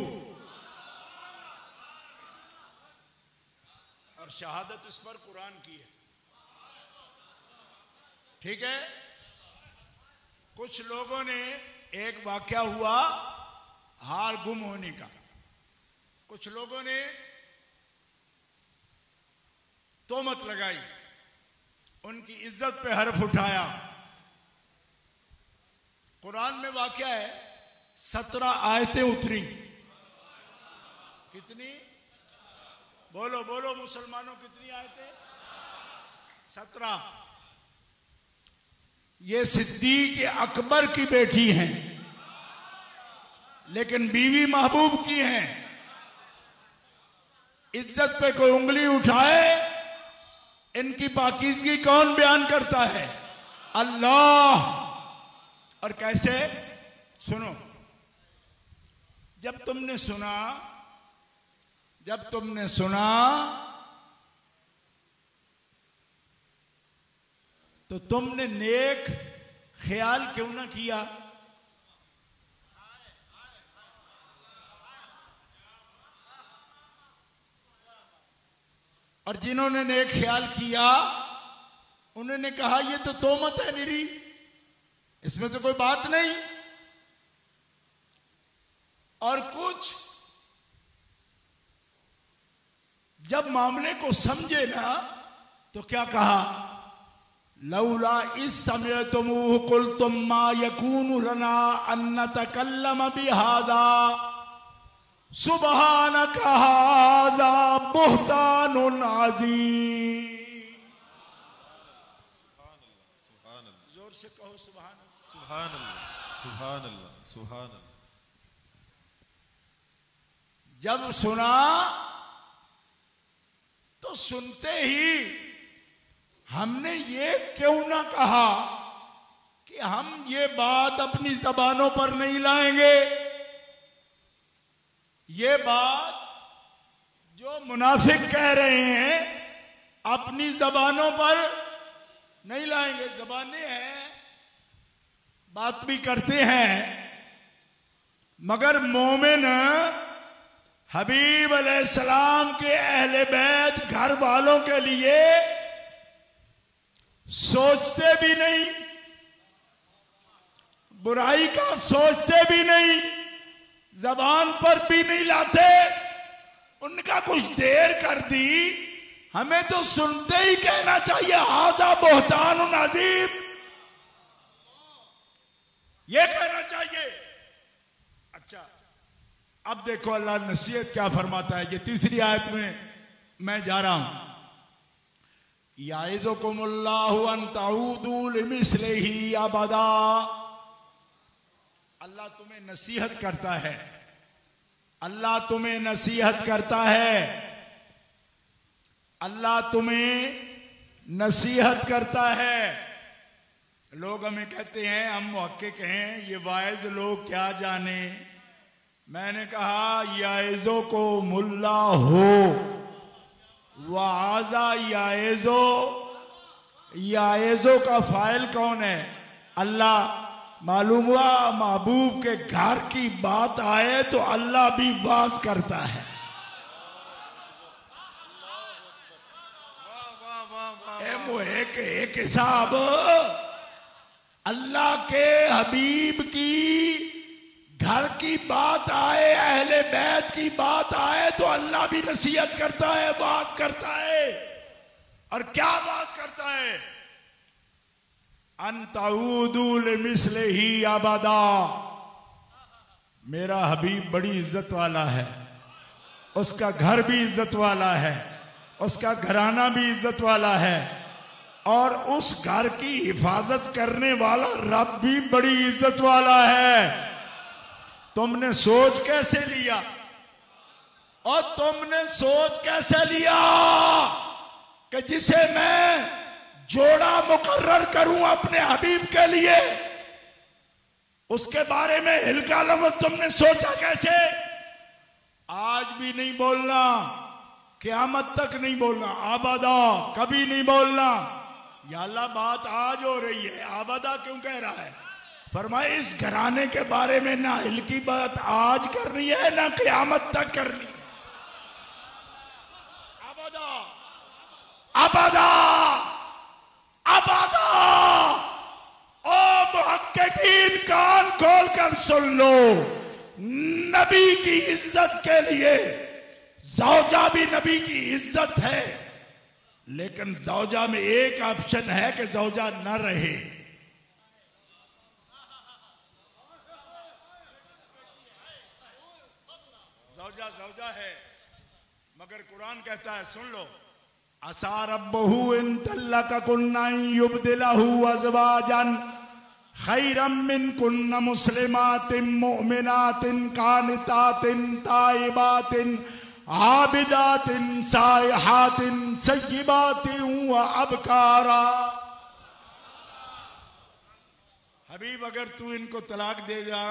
और शहादत इस पर कुरान की है। ठीक है, कुछ लोगों ने, एक वाकया हुआ हार गुम होने का, कुछ लोगों ने तोहमत लगाई, उनकी इज्जत पे हर्फ उठाया। कुरान में वाकया है, 17 आयतें उतरी। कितनी? बोलो बोलो मुसलमानों, कितनी आयतें? 17। ये सिद्दीक अकबर की बेटी हैं, लेकिन बीवी महबूब की हैं। इज्जत पे कोई उंगली उठाए, इनकी पाकीज़गी कौन बयान करता है? अल्लाह। और कैसे? सुनो, जब तुमने सुना तो तुमने नेक ख्याल क्यों ना किया? और जिन्होंने नेक ख्याल किया उन्होंने कहा ये तो तोहमत है मेरी, इसमें तो कोई बात नहीं। और कुछ जब मामले को समझे ना तो क्या कहा? लौला इस समय तुम कुल्तुम मा यकूनु लना अन नतकल्लम बिहादा सुबहानक हादा बुहतानुन अज़ीम। जोर से कहो सुभान अल्लाह, सुभान अल्लाह, सुभान अल्लाह, सुभान अल्लाह। जब सुना सुनते ही हमने ये क्यों ना कहा कि हम ये बात अपनी जबानों पर नहीं लाएंगे। ये बात जो मुनाफिक कह रहे हैं अपनी जबानों पर नहीं लाएंगे। जबानें हैं, बात भी करते हैं, मगर मोमिन हबीब अलैहिस्सलाम के अहले बैत घर वालों के लिए सोचते भी नहीं, बुराई का सोचते भी नहीं, जबान पर भी नहीं लाते। उनका कुछ देर कर दी, हमें तो सुनते ही कहना चाहिए हाजा बोहतान अजीम, ये कहना चाहिए। अच्छा, अब देखो अल्लाह नसीहत क्या फरमाता है। ये तीसरी आयत में मैं जा रहा हूं। याइज़ुकुमुल्लाहु अन तऊदू लिमिस्लिही अबदा। अल्लाह तुम्हें नसीहत करता है, अल्लाह तुम्हें नसीहत करता है, अल्लाह तुम्हें नसीहत करता है। लोग हमें कहते हैं, हम मुहक्किक हैं, ये वाइज लोग क्या जाने। मैंने कहा याइज़ो को मुल्ला हो, वाजा याइज़ो, याइज़ो का फाइल कौन है? अल्लाह। मालूम हुआ महबूब के घर की बात आए तो अल्लाह भी वाज करता है। एक हिसाब अल्लाह के हबीब की घर की बात आए, अहले बैत की बात आए तो अल्लाह भी नसीहत करता है, बात करता है। और क्या बात करता है? अंतऊदू लिमिस्लिही अबदा। मेरा हबीब बड़ी इज्जत वाला है, उसका घर भी इज्जत वाला है, उसका घराना भी इज्जत वाला है, और उस घर की हिफाजत करने वाला रब भी बड़ी इज्जत वाला है। तुमने सोच कैसे लिया? और तुमने सोच कैसे लिया कि जिसे मैं जोड़ा मुकर्रर करूं अपने हबीब के लिए, उसके बारे में हिलका लफ्ज़ तुमने सोचा कैसे? आज भी नहीं बोलना, क़यामत तक नहीं बोलना, आबादा कभी नहीं बोलना। या अल्लाह बात आज हो रही है, आबादा क्यों कह रहा है? फरमाए इस घराने के बारे में ना हिलकी बात आज करनी है ना क़यामत तक करनी है। आबादा आबादा आबादा। ओ मुहक्किकीन कान खोल कर सुन लो, नबी की इज्जत के लिए ज़ौजा भी नबी की इज्जत है, लेकिन ज़ौजा में एक ऑप्शन है कि ज़ौजा न रहे। ज़ौजा ज़ौजा है, मगर कुरान कहता है, सुन लो, असा रब्बहु इन तल्लक़कुन्ना युबदिलहु अज़वाजन खैरम मिनकुन्ना मुस्लिमातिन मुअमिनातिन कानितातिन ताइबातिन आबिदातिन साइहातिन सय्यिबातिन व अबकारा। हबीब अगर तू इनको तलाक दे जा,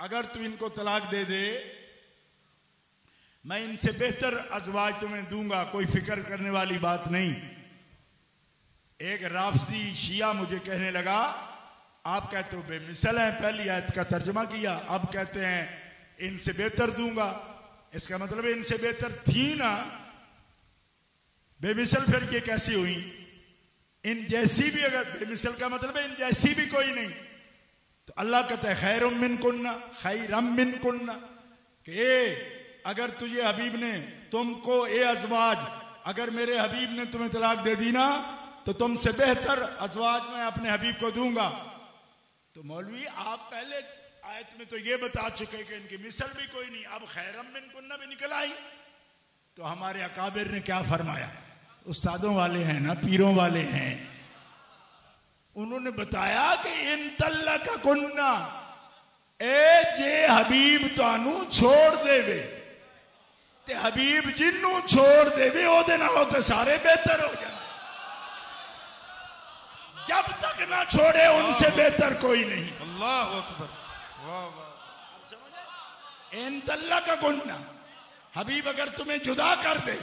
अगर तू इनको तलाक दे दे, मैं इनसे बेहतर अज़वाज तुम्हें दूंगा, कोई फिक्र करने वाली बात नहीं। एक राफजी शिया मुझे कहने लगा, आप कहते हो बेमिसल हैं, पहली आयत का तर्जमा किया, अब कहते हैं इनसे बेहतर दूंगा। इसका मतलब है इनसे बेहतर थी ना, बेमिसल फिर ये कैसी हुई? इन जैसी भी, अगर बेमिसल का मतलब है इन जैसी भी कोई नहीं, तो अल्लाह कहता है खैरुम मिनकुन्ना खैरम मिनकुन्ना, कि अगर तुझे हबीब ने तुमको ए अज़वाज, अगर मेरे हबीब ने तुम्हें तलाक दे दी ना, तो तुमसे बेहतर अज़वाज मैं अपने हबीब को दूंगा। तो मौलवी आप पहले आयत में तो ये बता चुके कि इनकी मिसल भी कोई नहीं, अब खैरम मिनकुन्ना भी निकल आई। तो हमारे अकाबिर ने क्या फरमाया? उस्तादों वाले हैं ना, पीरों वाले हैं, उन्होंने बताया कि इन ए जे हबीब तानू छोड़ देवे ते हबीब जिन्नू छोड़ देवे ओदे नालों ते सारे बेहतर हो जाए। जब तक ना छोड़े उनसे बेहतर कोई नहीं। अल्लाह अकबर। वाह वाह। इन तल्ला का गुन्ना हबीब अगर तुम्हें जुदा कर दे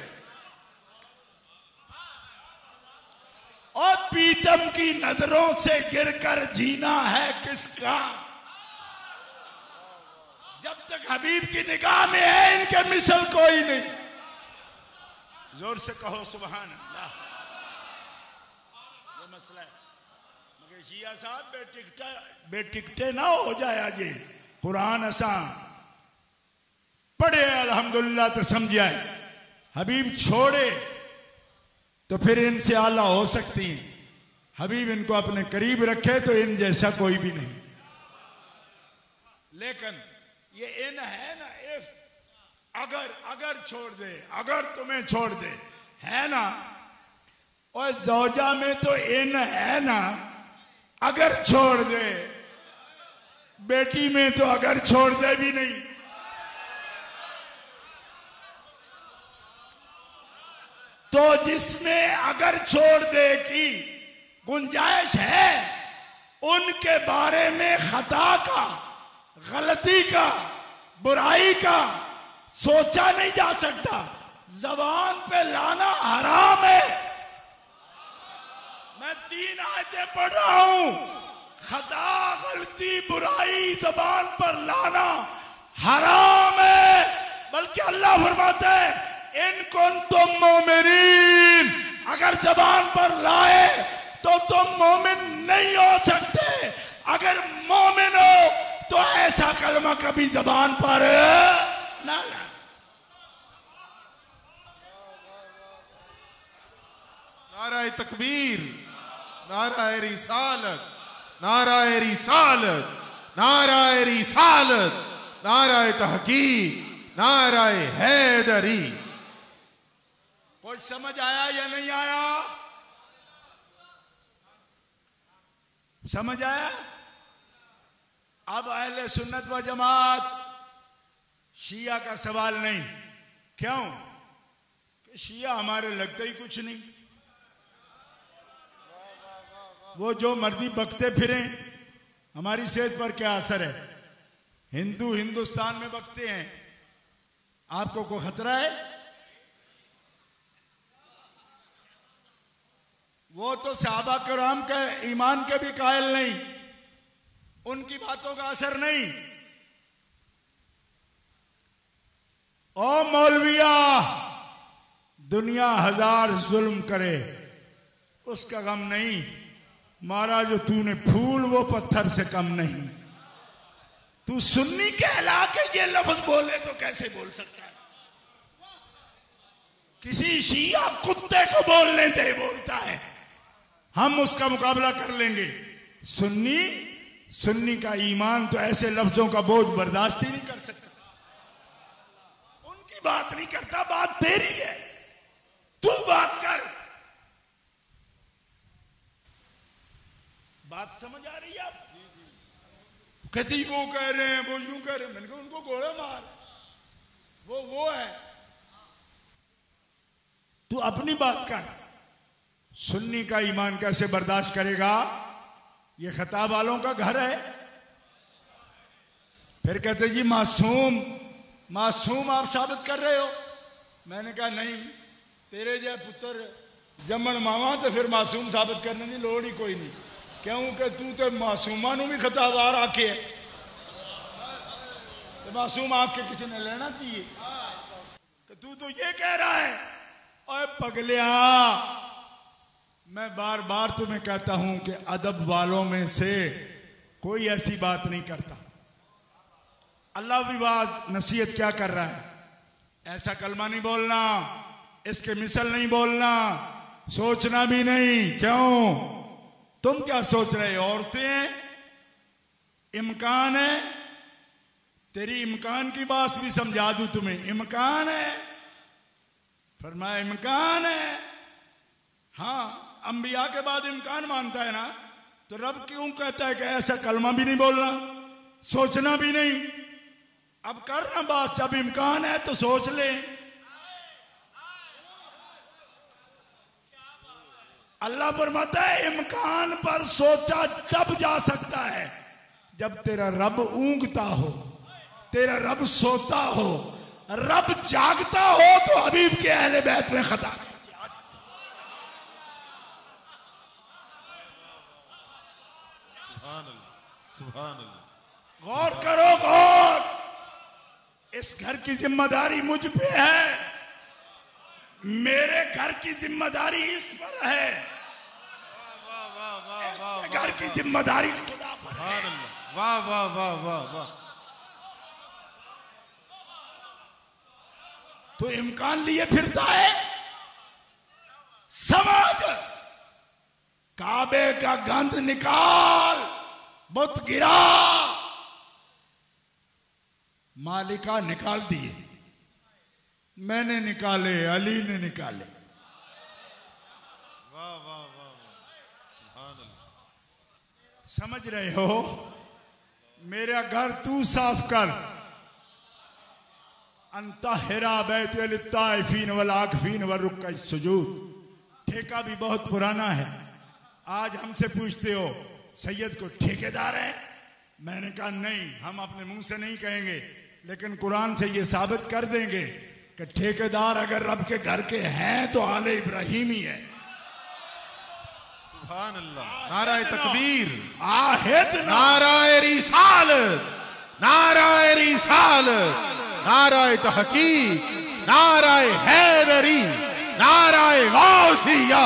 और पीतम की नजरों से गिरकर जीना है किसका। जब तक हबीब की निगाह में है इनके मिसल कोई नहीं। जोर से कहो सुभान अल्लाह। ये मसला है मगर शिया साहब बेटिकटे ना हो जाए। आज कुरान असा पढ़े अल्हम्दुलिल्लाह तो समझ आए। हबीब छोड़े तो फिर इनसे आला हो सकती हैं। हबीब इनको अपने करीब रखे तो इन जैसा कोई भी नहीं। लेकिन ये इन है ना इफ अगर छोड़ दे, अगर तुम्हें छोड़ दे है ना। और जौजा में तो इन है ना अगर छोड़ दे। बेटी में तो अगर छोड़ दे भी नहीं। तो जिसमें अगर छोड़ दे की गुंजाइश है उनके बारे में खता का, गलती का, बुराई का सोचा नहीं जा सकता। जबान पे लाना हराम है। मैं 3 आयतें पढ़ रहा हूं। खता, गलती, बुराई जबान पर लाना हराम है। बल्कि अल्लाह फरमाता है इन कुंतुम मोमिनीन, अगर जबान पर लाए तो तुम मोमिन नहीं हो सकते। अगर मोमिन हो तो ऐसा कलमा कभी जबान पर ना ला। नाराए तकबीर, नाराए रिसालत, नाराए रिसालत, नाराए रिसालत, नाराए तहकीक, नाराए हैदरी। कुछ समझ आया या नहीं आया? समझ आया? अब अहले सुन्नत व जमात शिया का सवाल नहीं। क्यों? कि शिया हमारे लगते ही कुछ नहीं। वो जो मर्जी बकते फिरें, हमारी सेहत पर क्या असर है? हिंदू हिंदुस्तान में बकते हैं, आपको कोई खतरा है? वो तो सहाबा कराम के ईमान के भी कायल नहीं, उनकी बातों का असर नहीं। ओ मौलविया, दुनिया 1000 जुल्म करे उसका गम नहीं। मारा जो तूने फूल वो पत्थर से कम नहीं। तू सुन्नी कहला के ये लफ्ज बोले तो कैसे बोल सकता है? किसी शिया कुत्ते को बोलने दे, बोलता है, हम उसका मुकाबला कर लेंगे। सुन्नी का ईमान तो ऐसे लफ्जों का बोझ बर्दाश्त ही नहीं कर सकता। उनकी बात नहीं करता, बात तेरी है, तू बात कर। बात समझ आ रही है आप? कहती वो कह रहे हैं, वो यूं कह रहे हैं। मैंने कहा उनको गोले मार, वो है। तू अपनी बात कर। सुन्नी का ईमान कैसे बर्दाश्त करेगा? ये खताब वालों का घर है। फिर कहते जी मासूम आप साबित कर रहे हो। मैंने कहा नहीं, तेरे जय पुत्र जमन मावा तो फिर मासूम साबित करने की लोड़ ही कोई नहीं। क्योंकि तू तो मासूमा भी खताबार आके है, तो मासूम आके किसी ने लेना चाहिए। तो तू तो ये कह रहा है। ओए पगलिया, मैं बार बार तुम्हें कहता हूं कि अदब वालों में से कोई ऐसी बात नहीं करता। अल्लाह भी बात नसीहत क्या कर रहा है? ऐसा कलमा नहीं बोलना, इसके मिसल नहीं बोलना, सोचना भी नहीं। क्यों? तुम क्या सोच रहे हो? औरतें हैं, इम्कान है। तेरी इम्कान की बात भी समझा दूं तुम्हें। इम्कान है, फरमाया इम्कान है। हाँ, अंबिया के बाद इम्कान मानता है ना, तो रब क्यों कहता है कि ऐसा कलमा भी नहीं बोलना, सोचना भी नहीं? अब करना बात, जब इम्कान है तो सोच ले। अल्लाह फरमाता है इम्कान पर सोचा तब जा सकता है जब तेरा रब ऊंघता हो, तेरा रब सोता हो, रब जागता हो तो हबीब के अहले बैत में खता। सुभान अल्लाह। गौर करो, गौर। इस घर की जिम्मेदारी मुझ पे है, मेरे घर की जिम्मेदारी इस पर है, घर की जिम्मेदारी खुदा पर है। वाह वाह वाह वाह वाह। तो इम्कान लिए फिरता है। समझ, काबे का गंध निकाल, बुत गिरा, मालिका निकाल दिए, मैंने निकाले, अली ने निकाले। वाह वाह वाह सुभान अल्लाह। समझ रहे हो? मेरा घर तू साफ कर। अंतहिरा बैत लित्ताइफीन वल आकिफीन व रुक्का सुजूद। ठेका भी बहुत पुराना है। आज हमसे पूछते हो सैयद को ठेकेदार है? मैंने कहा नहीं, हम अपने मुंह से नहीं कहेंगे, लेकिन कुरान से ये साबित कर देंगे कि ठेकेदार अगर रब के घर के हैं तो आले इब्राहिम ही है। सुभान अल्लाह। नाराए तकबीर, आहिद नाराए रिसालत, नाराए रिसालत, नाराए तहकीक, नाराए हैदरी, नाराए गौसिया,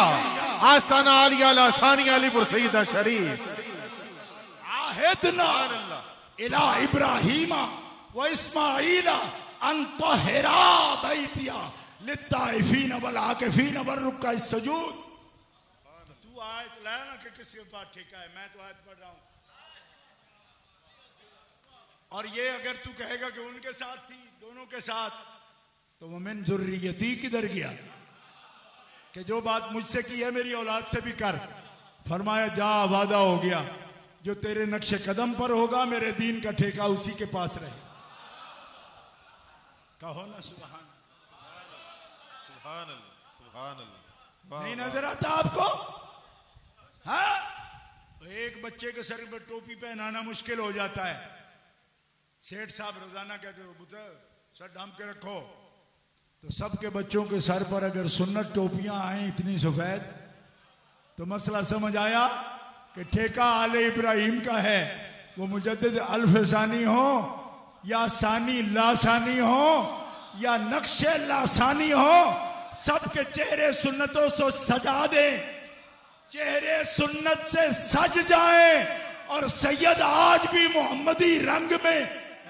आस्ताना आलिया लासानिया अलीपुर सईदा शरीफ। आहिदना इला इब्राहीमा व इस्माईला अन तहरा बैतिया लित्ताइफीन वल आकिफीन व रुक्का सुजूद। तू आयत लाया ना कि किसके पास ठेका है, मैं तो आयत पढ़ रहा हूं। और ये अगर तू कहेगा कि उनके साथ थी, दोनों के साथ, तो वो मिन जुर्रियती किधर गया? कि जो बात मुझसे की है मेरी औलाद से भी कर। फरमाया जा, वादा हो गया, जो तेरे नक्शे कदम पर होगा मेरे दीन का ठेका उसी के पास रहे। कहो ना सुभान सुभान अल्लाह सुभान अल्लाह। नहीं नजर आता आपको? हाँ, एक बच्चे के सर पर टोपी पहनाना मुश्किल हो जाता है। सेठ साहब रोजाना कहते हो पुत्र सर ढाम के रखो, तो सबके बच्चों के सर पर अगर सुन्नत टोपियां आए इतनी सफेद, तो मसला समझ आया कि ठेका आले इब्राहिम का है। वो मुजद्दिद अल्फसानी हो या सानी लासानी हो या नक्शे लासानी हो, सबके चेहरे सुन्नतों से सजा दे, चेहरे सुन्नत से सज जाए, और सैयद आज भी मोहम्मदी रंग में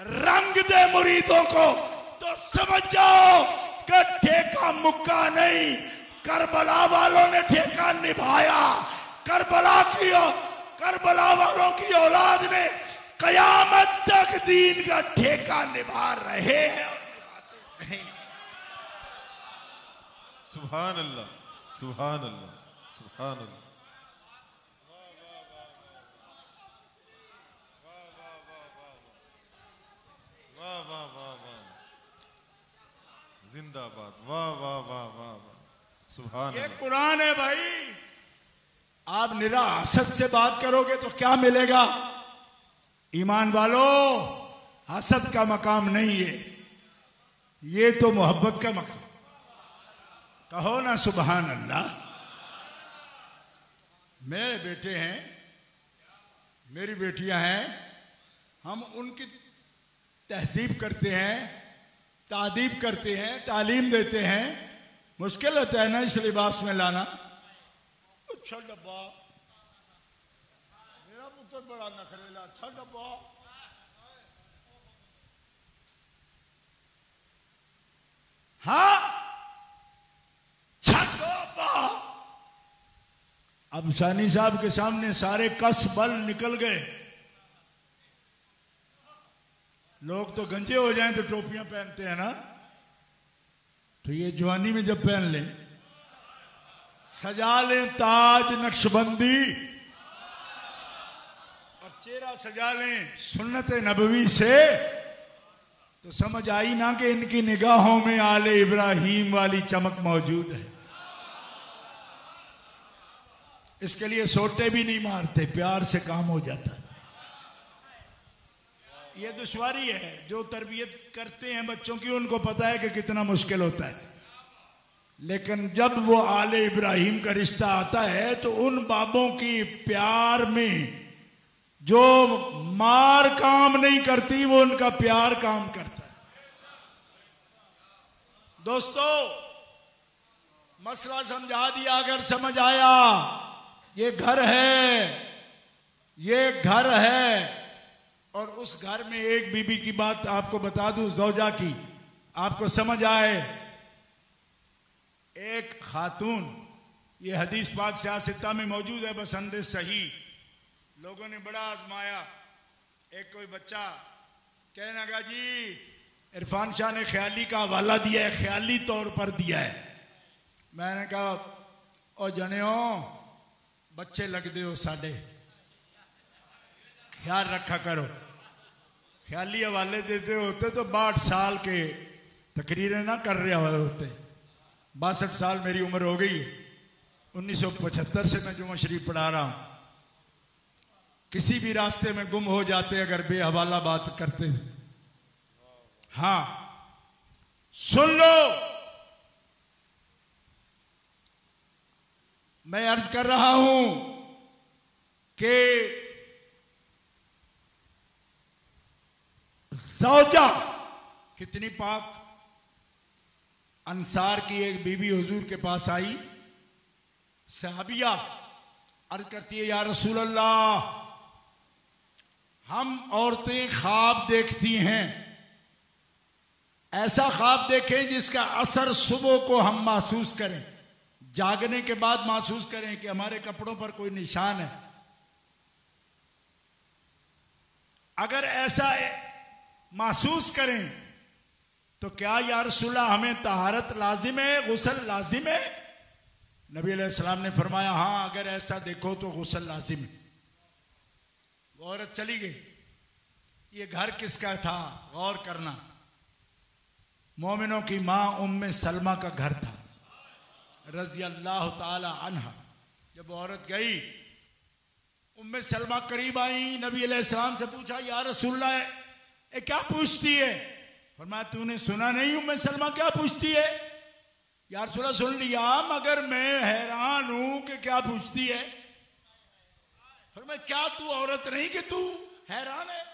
रंग दे मुरीदों को, तो समझ जाओ कि ठेका मुक्का नहीं, करबला वालों ने ठेका निभाया। करबला वालों की औलाद में कयामत तक दीन का ठेका निभा रहे हैं और निभाते रहेंगे। सुभान अल्लाह सुभान अल्लाह सुभान अल्लाह। वाह वाह वाह वाह, जिंदाबाद। वाह वाह वाह वाह वाह सुभान। ये कुरान है भाई। आप निरा हसद से बात करोगे तो क्या मिलेगा? ईमान वालों, हसद का मकाम नहीं है, ये तो मोहब्बत का मकाम। कहो ना सुभान अल्लाह। मेरे बेटे हैं, मेरी बेटियां हैं, हम उनकी तहजीब करते हैं, तादीब करते हैं, तालीम देते हैं। मुश्किल होता है ना इस लिबास में लाना। अच्छा डब्बा, मेरा पुत्र बड़ा नखरेला, अच्छा डब्बा। हाँ, डब्बा। अब सानी साहब के सामने सारे कस बल निकल गए। लोग तो गंजे हो जाएं तो टोपियां पहनते हैं ना, तो ये जवानी में जब पहन लें, सजा लें ताज नक्शबंदी और चेहरा सजा लें सुन्नत नबवी से, तो समझ आई ना कि इनकी निगाहों में आले इब्राहिम वाली चमक मौजूद है। इसके लिए सोटे भी नहीं मारते, प्यार से काम हो जाता है। ये दुश्वारी है, जो तरबियत करते हैं बच्चों की उनको पता है कि कितना मुश्किल होता है, लेकिन जब वो आले इब्राहिम का रिश्ता आता है तो उन बाबों की प्यार में जो मार काम नहीं करती वो उनका प्यार काम करता है। दोस्तों, मसला समझा दिया, अगर समझ आया, ये घर है, ये घर है। और उस घर में एक बीबी की बात आपको बता दूं, ज़ौजा की, आपको समझ आए। एक खातून, ये हदीस पाक सियासता में मौजूद है, बसंद सही, लोगों ने बड़ा आजमाया। एक कोई बच्चा कहने लगा, जी इरफान शाह ने ख्याली का हवाला दिया है, ख्याली तौर पर दिया है। मैंने कहा, ओ जनेओ, बच्चे लगते हो साडे, ख्याल रखा करो। ख्याली हवाले देते होते तो 62 साल के तकरीरें ना कर रहे होते। 62 साल मेरी उम्र हो गई है। 1975 से मैं जुमा शरीफ पढ़ा रहा हूं। किसी भी रास्ते में गुम हो जाते अगर बेहवाला बात करते हैं। हाँ, सुन लो, मैं अर्ज कर रहा हूं कि ज़ौजा कितनी पाक। अंसार की एक बीबी हुजूर के पास आई, सहाबिया, अर्ज करती है, या रसूल अल्लाह, हम औरतें ख्वाब देखती हैं, ऐसा ख्वाब देखें जिसका असर सुबह को हम महसूस करें, जागने के बाद महसूस करें कि हमारे कपड़ों पर कोई निशान है। अगर ऐसा महसूस करें तो क्या या रसूलल्लाह हमें तहारत लाजिम है, गुस्ल लाजिम है? नबी अलैहिस्सलाम ने फरमाया, हाँ, अगर ऐसा देखो तो गुस्ल लाजिम है। वो औरत चली गई। ये घर किसका था? गौर करना, मोमिनों की मां उम्मे सलमा का घर था, रज़ी अल्लाह ताला अन्हा। जब औरत गई, उम्मे सलमा करीब आई, नबी अलैहिस्सलाम से पूछा, या रसूलल्लाह ये क्या पूछती है? फरमाया, तूने सुना नहीं उम्मे सलमा क्या पूछती है? या रसूलल्लाह सुन लिया, मगर मैं हैरान हूं कि क्या पूछती है। फरमाया, क्या तू औरत नहीं कि तू हैरान है?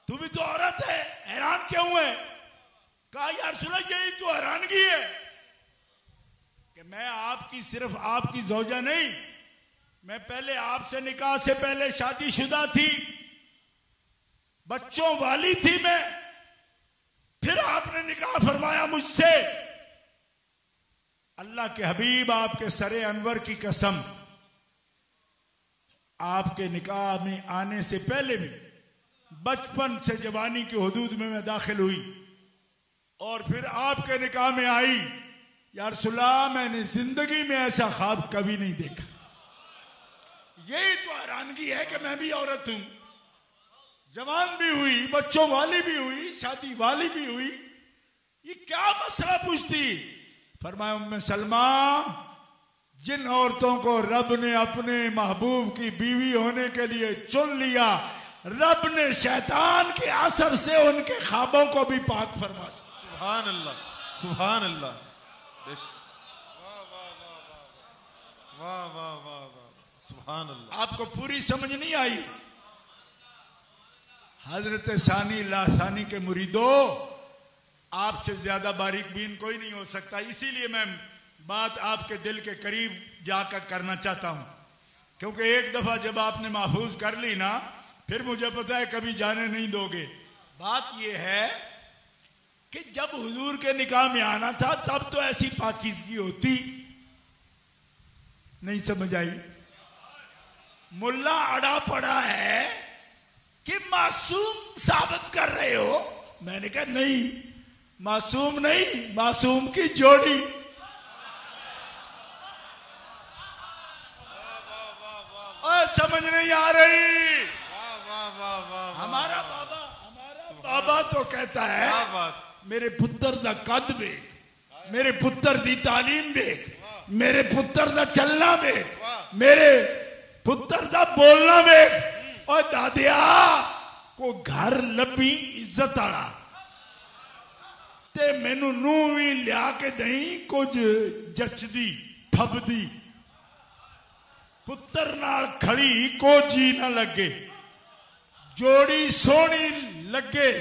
तू भी तो औरत है, हैरान क्यों है? कहा, या रसूलल्लाह यही तो हैरानगी है कि मैं आपकी, सिर्फ आपकी ज़ौजा नहीं, मैं पहले आपसे निकाह से पहले शादीशुदा थी, बच्चों वाली थी मैं, फिर आपने निकाह फरमाया मुझसे। अल्लाह के हबीब, आपके सरे अनवर की कसम, आपके निकाह में आने से पहले भी बचपन से जवानी की हुदूद में मैं दाखिल हुई और फिर आपके निकाह में आई। या रसूलल्लाह, मैंने जिंदगी में ऐसा ख्वाब कभी नहीं देखा। यही तो हैरानगी है कि मैं भी औरत हूं, जवान भी हुई, बच्चों वाली भी हुई, शादी वाली भी हुई, ये क्या मसला पूछती? फरमाया, उम्मे सलमा, जिन औरतों को रब ने अपने महबूब की बीवी होने के लिए चुन लिया, रब ने शैतान के असर से उनके ख्वाबों को भी पाक फरमा दिया। सुभान अल्लाह, सुभान अल्लाह। वाह वाह वाह वाह, सुभान अल्लाह। आपको पूरी समझ नहीं आई? हजरत सानी लासानी के मुरीदों, आपसे ज्यादा बारीक बीन कोई नहीं हो सकता। इसीलिए मैं बात आपके दिल के करीब जाकर करना चाहता हूं, क्योंकि एक दफा जब आपने महफूज कर ली ना, फिर मुझे पता है कभी जाने नहीं दोगे। बात यह है कि जब हुजूर के निकाह में आना था तब तो ऐसी पाकीज़गी होती नहीं। समझ आई? मुल्ला अड़ा पड़ा है कि मासूम साबित कर रहे हो। मैंने कहा नहीं, मासूम नहीं, मासूम की जोड़ी। और समझ नहीं आ रही? हमारा बाबा तो कहता है, मेरे पुत्र दा कद देख, मेरे पुत्र दी तालीम देख, मेरे पुत्र दा चलना वेख, मेरे पुत्र दा बोलना वेख। और दादिया को घर लभी इज्जत आला ते मैनू नू भी लिया के दई कुछ जचदी फबदी, पुत्र नाल खड़ी को जी ना लगे, जोड़ी सोहनी लगे।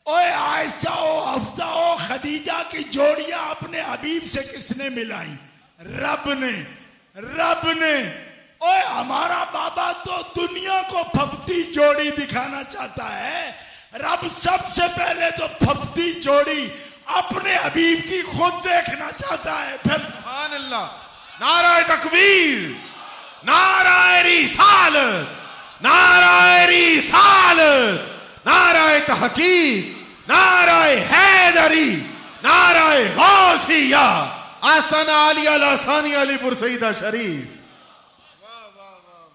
ओए आयशा ओ हफ्ता ओ खदीजा की जोड़ियां अपने हबीब से किसने मिलाई? रब ने, रब ने। ओए हमारा बाबा तो दुनिया को फबती जोड़ी दिखाना चाहता है, रब सबसे पहले तो फबती जोड़ी अपने हबीब की खुद देखना चाहता है। फिर सुभान अल्लाह, नाराए तकबीर, नाराए रिसालत, नाराए रिसालत, नाराए तहकीक, नाराए हैदरी, नाराए गौसिया, आस्ताना आलिया लासानी अलीपुर सईदा शरीफ।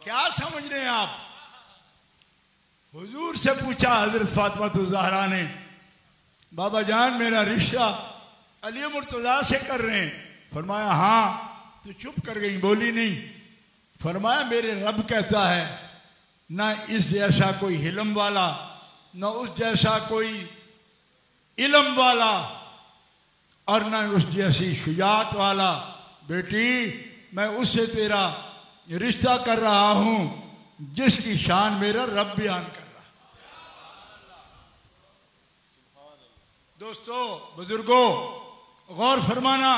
क्या समझ रहे हैं आप? हुजूर से पूछा हजरत फातिमा ज़हरा ने, बाबा जान मेरा रिश्ता अली मुर्तज़ा से कर रहे हैं। फरमाया हाँ। तो चुप कर गई, बोली नहीं। फरमाया मेरे रब कहता है ना इस जैसा कोई हिलम वाला, ना उस जैसा कोई इल्म वाला, और ना उस जैसी शुजात वाला। बेटी मैं उससे तेरा रिश्ता कर रहा हूं जिसकी शान मेरा रब बयान कर रहा। दोस्तों बुजुर्गों गौर फरमाना,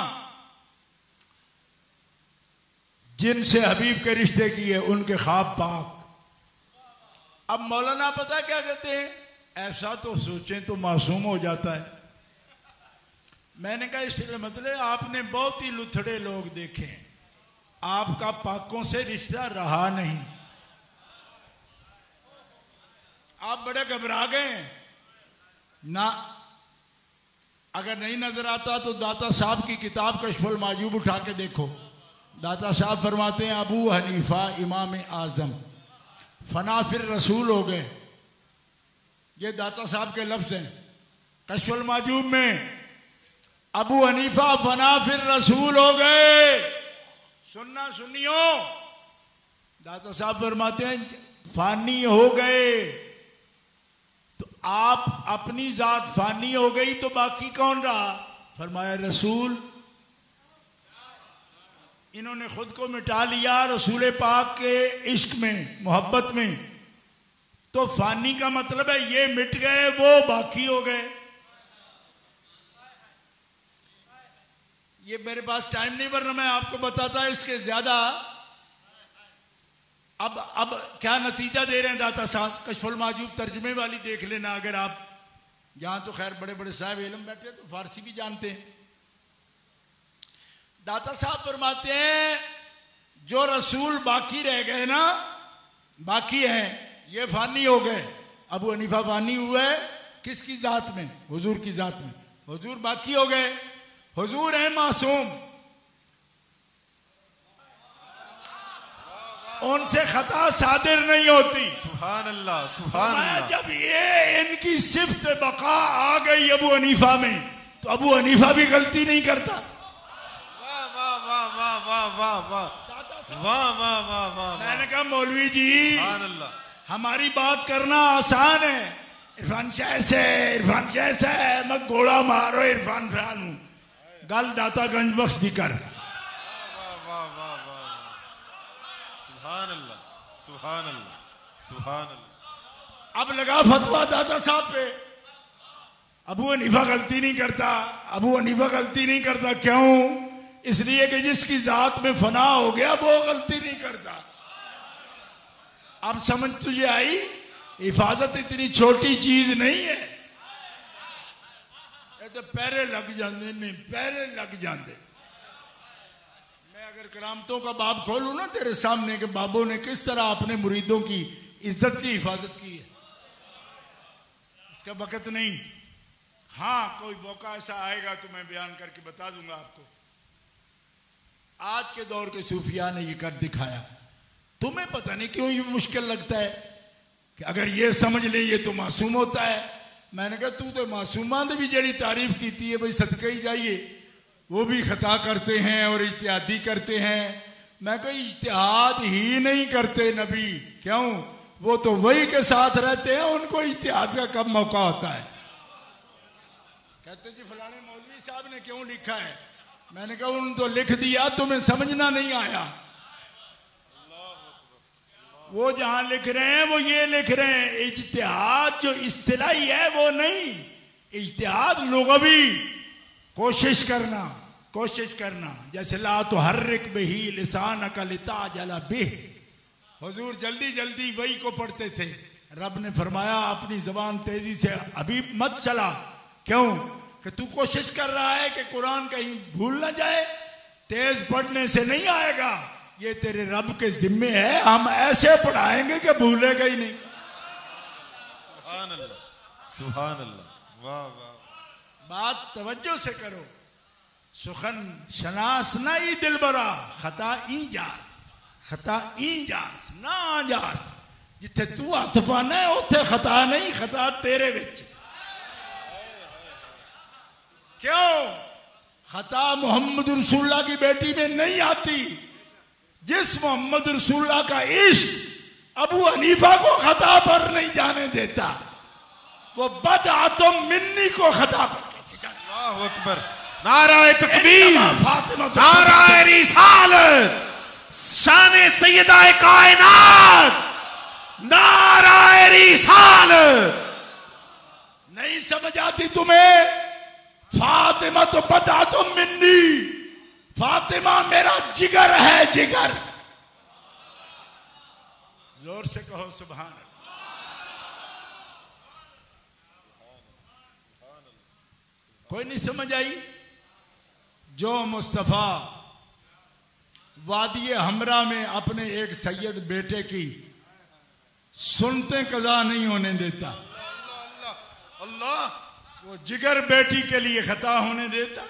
जिनसे हबीब के रिश्ते किए उनके ख्वाब पाक। अब मौलाना पता क्या कहते हैं? ऐसा तो सोचें तो मासूम हो जाता है। मैंने कहा इसलिए मतलब आपने बहुत ही लुथड़े लोग देखे हैं, आपका पाकों से रिश्ता रहा नहीं, आप बड़े घबरा गए ना। अगर नहीं नजर आता तो दाता साहब की किताब कश्फुल माजूब उठा के देखो। दाता साहब फरमाते हैं अबू हनीफा इमाम आजम फना फिर रसूल हो गए। ये दाता साहब के लफ्ज हैं कश्फुल माजूब में। अबू हनीफा फना फिर रसूल हो गए। सुनना सुनियो, दाता साहब फरमाते हैं फानी हो गए तो आप अपनी जात फानी हो गई तो बाकी कौन रहा? फरमाया रसूल। इन्होंने खुद को मिटा लिया रसूल पाक के इश्क में, मोहब्बत में। तो फानी का मतलब है ये मिट गए वो बाकी हो गए। ये मेरे पास टाइम नहीं, वरना मैं आपको बताता इसके ज्यादा। अब क्या नतीजा दे रहे हैं दाता साहब? कश्फुल माजूब तर्जमे वाली देख लेना अगर आप। यहां तो खैर बड़े बड़े साहब इल्म बैठे तो फारसी भी जानते हैं। दाता साहब फरमाते हैं जो रसूल बाकी रह गए ना, बाकी हैं, ये फानी हो गए। अबू हनीफा फानी हुए किसकी जात में? हुजूर की जात में। हुजूर बाकी हो गए। हुजूर है मासूम, उनसे खता सादिर नहीं होती। सुभान अल्लाह, सुभान अल्लाह। जब ये इनकी सिफ्त बका आ गई अबू हनीफा में, तो अबू हनीफा भी गलती नहीं करता। वाह वाह वाह वाह वाह वाह वाह वाह वाह वाह वाह। मैंने कहा मौलवी जी सुभान अल्लाह, हमारी बात करना आसान है। इरफान शाह से, इरफान शाह से मैं घोड़ा मारो इरफान शाह नू गल दाता गंज बख्श दी कर। सुभान अल्लाह, सुभान अल्लाह, सुभान अल्लाह। अब लगा फतवा दादा साहब पे। अबू हनीफा गलती नहीं करता, अबू हनीफा गलती नहीं करता। क्यों? इसलिए कि जिसकी जात में फना हो गया वो गलती नहीं करता। अब समझ तुझे आई? हिफाजत इतनी छोटी चीज नहीं है। तो पैरे लग जाते नहीं, पैरे लग जाते। मैं अगर करामतों का बाब खोलूं ना तेरे सामने के बाबों ने किस तरह अपने मुरीदों की इज्जत की हिफाजत की है, इसका वक्त नहीं। हाँ कोई मौका ऐसा आएगा तो मैं बयान करके बता दूंगा आपको। आज के दौर के सूफिया ने ये कर दिखाया। तुम्हें पता नहीं क्यों ये मुश्किल लगता है कि अगर ये समझ ले ये तो मासूम होता है। मैंने कहा तू तो मासूमां दी भी जड़ी तारीफ की है भाई, सदका ही जाइए। वो भी खता करते हैं और इज्तिहादी करते हैं। मैं कोई इज्तिहाद ही नहीं करते नबी, क्यों? वो तो वही के साथ रहते हैं, उनको इज्तिहाद का कब मौका होता है। कहते जी फलाने मौलवी साहब ने क्यों लिखा है? मैंने कहा उन्होंने तो लिख दिया, तुम्हें समझना नहीं आया। वो जहां लिख रहे हैं वो ये लिख रहे हैं, इज्तिहाद जो इस्तिलाही है वो नहीं, इज्तिहाद लुग़वी, कोशिश करना। जैसे ला तो हर्रिक बिही लिसानका लिताजला बिह, हुजूर जल्दी जल्दी वही को पढ़ते थे। रब ने फरमाया अपनी जबान तेजी से अभी मत चला, क्यों? कि तू कोशिश कर रहा है कि कुरान कहीं भूल ना जाए। तेज पढ़ने से नहीं आएगा, ये तेरे रब के जिम्मे है, हम ऐसे पढ़ाएंगे कि भूलेगा ही नहीं। सुभान अल्लाह, सुभान अल्लाह, वाह वाह। बात तवज्जो से करो। सुखन शनास ना ही दिलबरा, खता ईजाज ना आजाज। जिथे तू हथ पाना है उथे खता नहीं, खता तेरे विच। क्यों? खता मोहम्मद रसूलुल्लाह की बेटी में नहीं आती। जिस मोहम्मद रसूलुल्लाह का इश्क अबू हनीफा को खता पर नहीं जाने देता, वो बदअतुम मिन्नी को खता पर। अल्लाहु अकबर, नाराए तकबीर, नाराए रिसालत, शान सैयदा कायनात, नाराए रिसालत। नहीं समझ आती तुम्हें? फातिमा तो बदअतुम मिन्नी, फातिमा मेरा जिगर है, जिगर। जोर से कहो सुभान अल्लाह। कोई नहीं समझ आई? जो मुस्तफा वादी हमरा में अपने एक सैयद बेटे की सुनते कज़ा नहीं होने देता, अल्लाह अल्लाह, वो जिगर बेटी के लिए खता होने देता।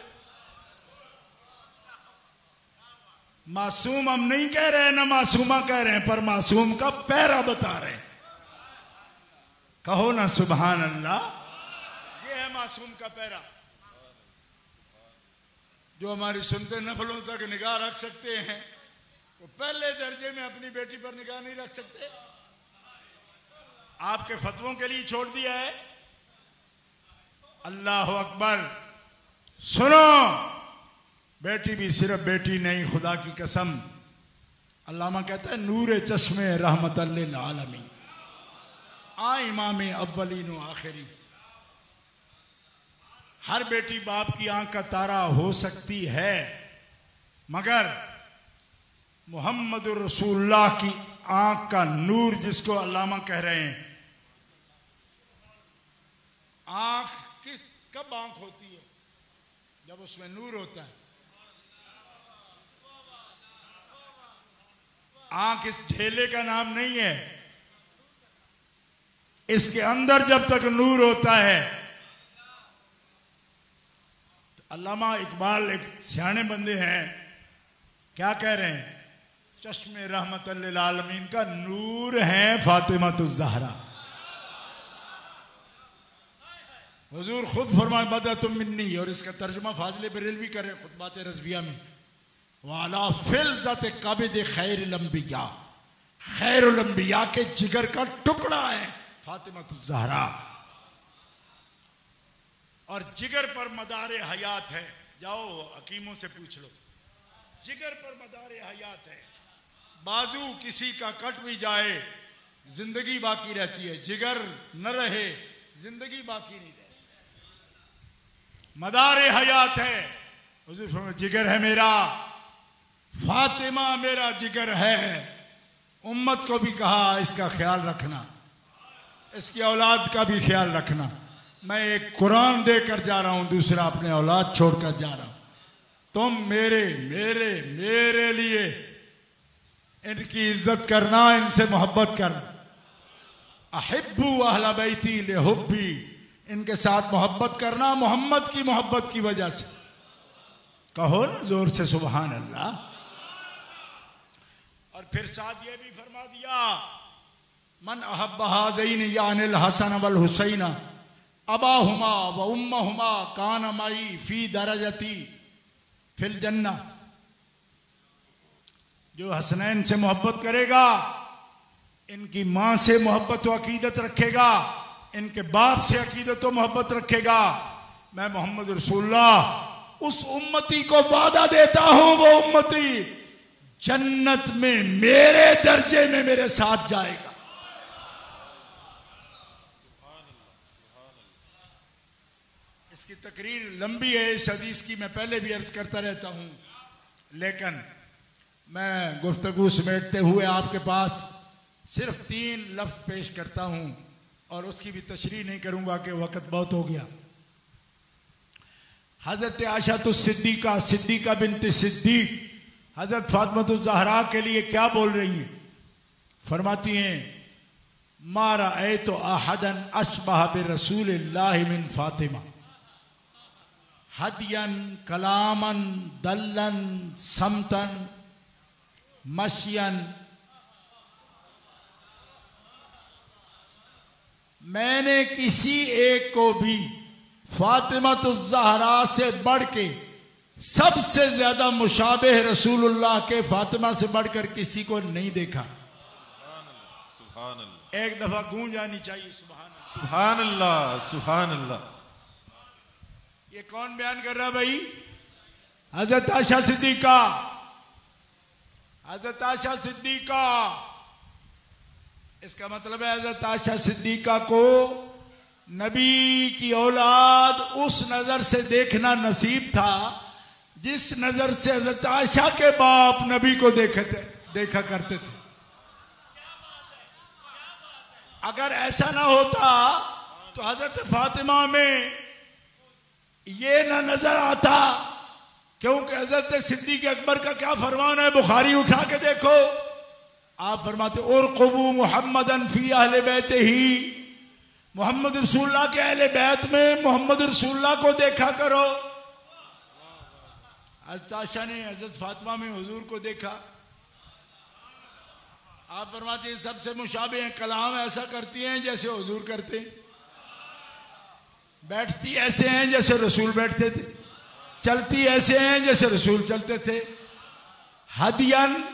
मासूम हम नहीं कह रहे, ना मासूमा कह रहे हैं, पर मासूम का पैरा बता रहे हैं। कहो ना सुभान अल्लाह। ये है मासूम का पैरा, जो हमारी सुनते नफलों तक निगाह रख सकते हैं, वो पहले दर्जे में अपनी बेटी पर निगाह नहीं रख सकते। आपके फतवों के लिए छोड़ दिया है। अल्लाह अकबर। सुनो, बेटी भी सिर्फ बेटी नहीं, खुदा की कसम। अल्लामा कहता है नूर चश्मे रहमतल लिल आलमीन, आ इमाम अव्वलीन व आखिरी। हर बेटी बाप की आंख का तारा हो सकती है, मगर मोहम्मद रसूलुल्लाह की आंख का नूर, जिसको अल्लामा कह रहे हैं, आंख कब आंख होती है? जब उसमें नूर होता है। आंख इस ढेले का नाम नहीं है, इसके अंदर जब तक नूर होता है। अल्लामा इकबाल एक सियाने बंदे हैं, क्या कह रहे हैं? चश्मे रहमतल लिल आलमीन का नूर है फातिमा तुज़ ज़हरा। हुजूर खुद फरमाए बदअतुम मिन्नी, और इसका तर्जुमा फाज़िल बरेलवी करे खुतबात रज़विया में, वाला फिलज़त कबिद खैरुल अंबिया, खैरुल अंबिया के जिगर का टुकड़ा है फातिमा तुज़ ज़हरा। और जिगर पर मदार हयात है। जाओ हकीमों से पूछ लो, जिगर पर मदार हयात है। बाजू किसी का कट भी जाए जिंदगी बाकी रहती है, जिगर न रहे जिंदगी बाकी नहीं रहती। मदार हयात है। हुजूर फरमाते जिगर है मेरा, फातिमा मेरा जिगर है। उम्मत को भी कहा इसका ख्याल रखना, इसकी औलाद का भी ख्याल रखना। मैं एक कुरान देकर जा रहा हूं, दूसरा अपने औलाद छोड़कर जा रहा हूं। तुम मेरे मेरे मेरे लिए इनकी इज्जत करना, इनसे मोहब्बत करना। अहिब्बु अहला बैती लिहुब्बी, इनके साथ मोहब्बत करना मोहम्मद की मोहब्बत की वजह से। कहो ना जोर से सुभान अल्लाह। और फिर साथ ये भी फरमा दिया, मन अहब्ब हाज़ैन यानिल हसन वल हुसैन अबाहुमा व उम्महुमा कान माई फी दरजती फिल जन्ना। जो हसनैन से मोहब्बत करेगा, इनकी मां से मोहब्बत व अकीदत रखेगा, इनके बाप से अकीदत व मोहब्बत रखेगा, मैं मोहम्मद रसूलुल्लाह उस उम्मती को वादा देता हूं, वो उम्मती जन्नत में मेरे दर्जे में मेरे साथ जाएगा। इसकी तकरीर लंबी है, इस हदीस की मैं पहले भी अर्ज करता रहता हूं, लेकिन मैं गुफ्तगू समेटते हुए आपके पास सिर्फ 3 लफ्ज पेश करता हूं और उसकी भी तशरीह नहीं करूंगा कि वक्त बहुत हो गया। हजरत आयशा तो सिद्दीका बिनते सिद्दीक हजरत फातिमा ज़हरा के लिए क्या बोल रही हैं? फरमाती हैं, मारा ए तो आहदन अशबह बि रसूलिल्लाहि मिन फातिमा हदियन कलामन दल्लन समतन मशियन। मैंने किसी एक को भी फातिमा ज़हरा से बढ़ के सबसे ज्यादा मुशाबिह रसूलुल्लाह के फातिमा से बढ़कर किसी को नहीं देखा। सुभान अल्लाह। एक दफा गूंज आनी चाहिए सुभान अल्लाह, सुभान अल्लाह। ये कौन बयान कर रहा है भाई? हजरत आयशा सिद्दीका। हजरत आयशा सिद्दीका, इसका मतलब है हजरत आयशा सिद्दीका को नबी की औलाद उस नजर से देखना नसीब था जिस नजर से हजरत आयशा के बाप नबी को देखा करते थे। अगर ऐसा ना होता तो हजरत फातिमा में ये ना नजर आता, क्योंकि हजरत सिद्दीक अकबर का क्या फरमान है? बुखारी उठा के देखो, आप फरमाते उरक़ुबू मुहम्मदन फी अहले बैत ही, मोहम्मद रसूलुल्लाह के अहले बैत में मोहम्मद रसूलुल्लाह को देखा करो। हज़रत आयशा ने हजरत फातिमा में हुजूर को देखा। आप फरमाते हैं सबसे मुशाबिह हैं, कलाम ऐसा करती हैं जैसे हुजूर करते, बैठती ऐसे हैं जैसे रसूल बैठते थे, चलती ऐसे हैं जैसे रसूल चलते थे। हदियन,